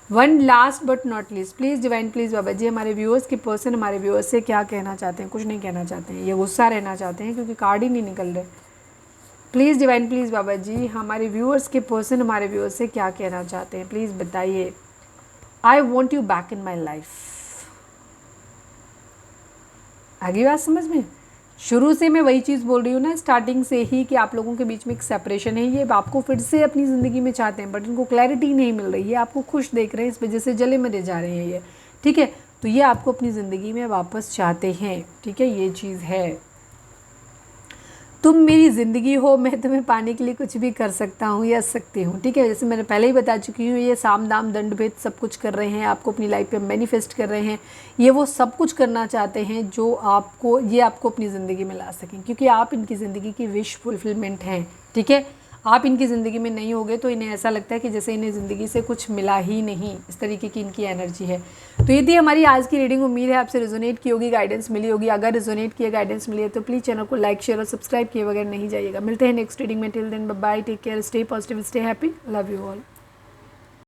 One last but not least, please divine please बाबा जी हमारे व्यूअर्स के पर्सन हमारे व्यूअर्स से क्या कहना चाहते हैं। कुछ नहीं कहना चाहते हैं, ये गुस्सा रहना चाहते हैं क्योंकि कार्ड ही नहीं निकल रहे। प्लीज़ डिवाइन प्लीज़ बाबा जी हमारे व्यूअर्स के पर्सन हमारे व्यूअर्स से क्या कहना चाहते हैं प्लीज़ बताइए। I want you back in my life. आगे बात समझ में। शुरू से मैं वही चीज़ बोल रही हूँ ना, स्टार्टिंग से ही, कि आप लोगों के बीच में एक सेपरेशन है। ये आपको फिर से अपनी ज़िंदगी में चाहते हैं, बट इनको क्लैरिटी नहीं मिल रही है, आपको खुश देख रहे हैं, इस वजह से जले मरे जा रहे हैं ये, ठीक है। तो ये आपको अपनी ज़िंदगी में वापस चाहते हैं, ठीक है, ये चीज़ है। तुम मेरी ज़िंदगी हो, मैं तुम्हें पाने के लिए कुछ भी कर सकता हूँ या सकती हूँ, ठीक है। जैसे मैंने पहले ही बता चुकी हूँ, ये साम दाम दंड भेद सब कुछ कर रहे हैं, आपको अपनी लाइफ पे मैनिफेस्ट कर रहे हैं। ये वो सब कुछ करना चाहते हैं जो आपको, ये आपको अपनी ज़िंदगी में ला सकें, क्योंकि आप इनकी ज़िंदगी की विश फुलफिलमेंट हैं, ठीक है। आप इनकी ज़िंदगी में नहीं होगे तो इन्हें ऐसा लगता है कि जैसे इन्हें ज़िंदगी से कुछ मिला ही नहीं, इस तरीके की इनकी एनर्जी है। तो ये थी हमारी आज की रीडिंग। उम्मीद है आपसे रिजोनेट की होगी, गाइडेंस मिली होगी। अगर रिजोनेट किया, गाइडेंस मिली है तो प्लीज़ चैनल को लाइक शेयर और सब्सक्राइब किए बगैर नहीं जाइएगा। मिलते हैं नेक्स्ट रीडिंग में। Till then bye bye, take care, stay positive, stay happy, love you all.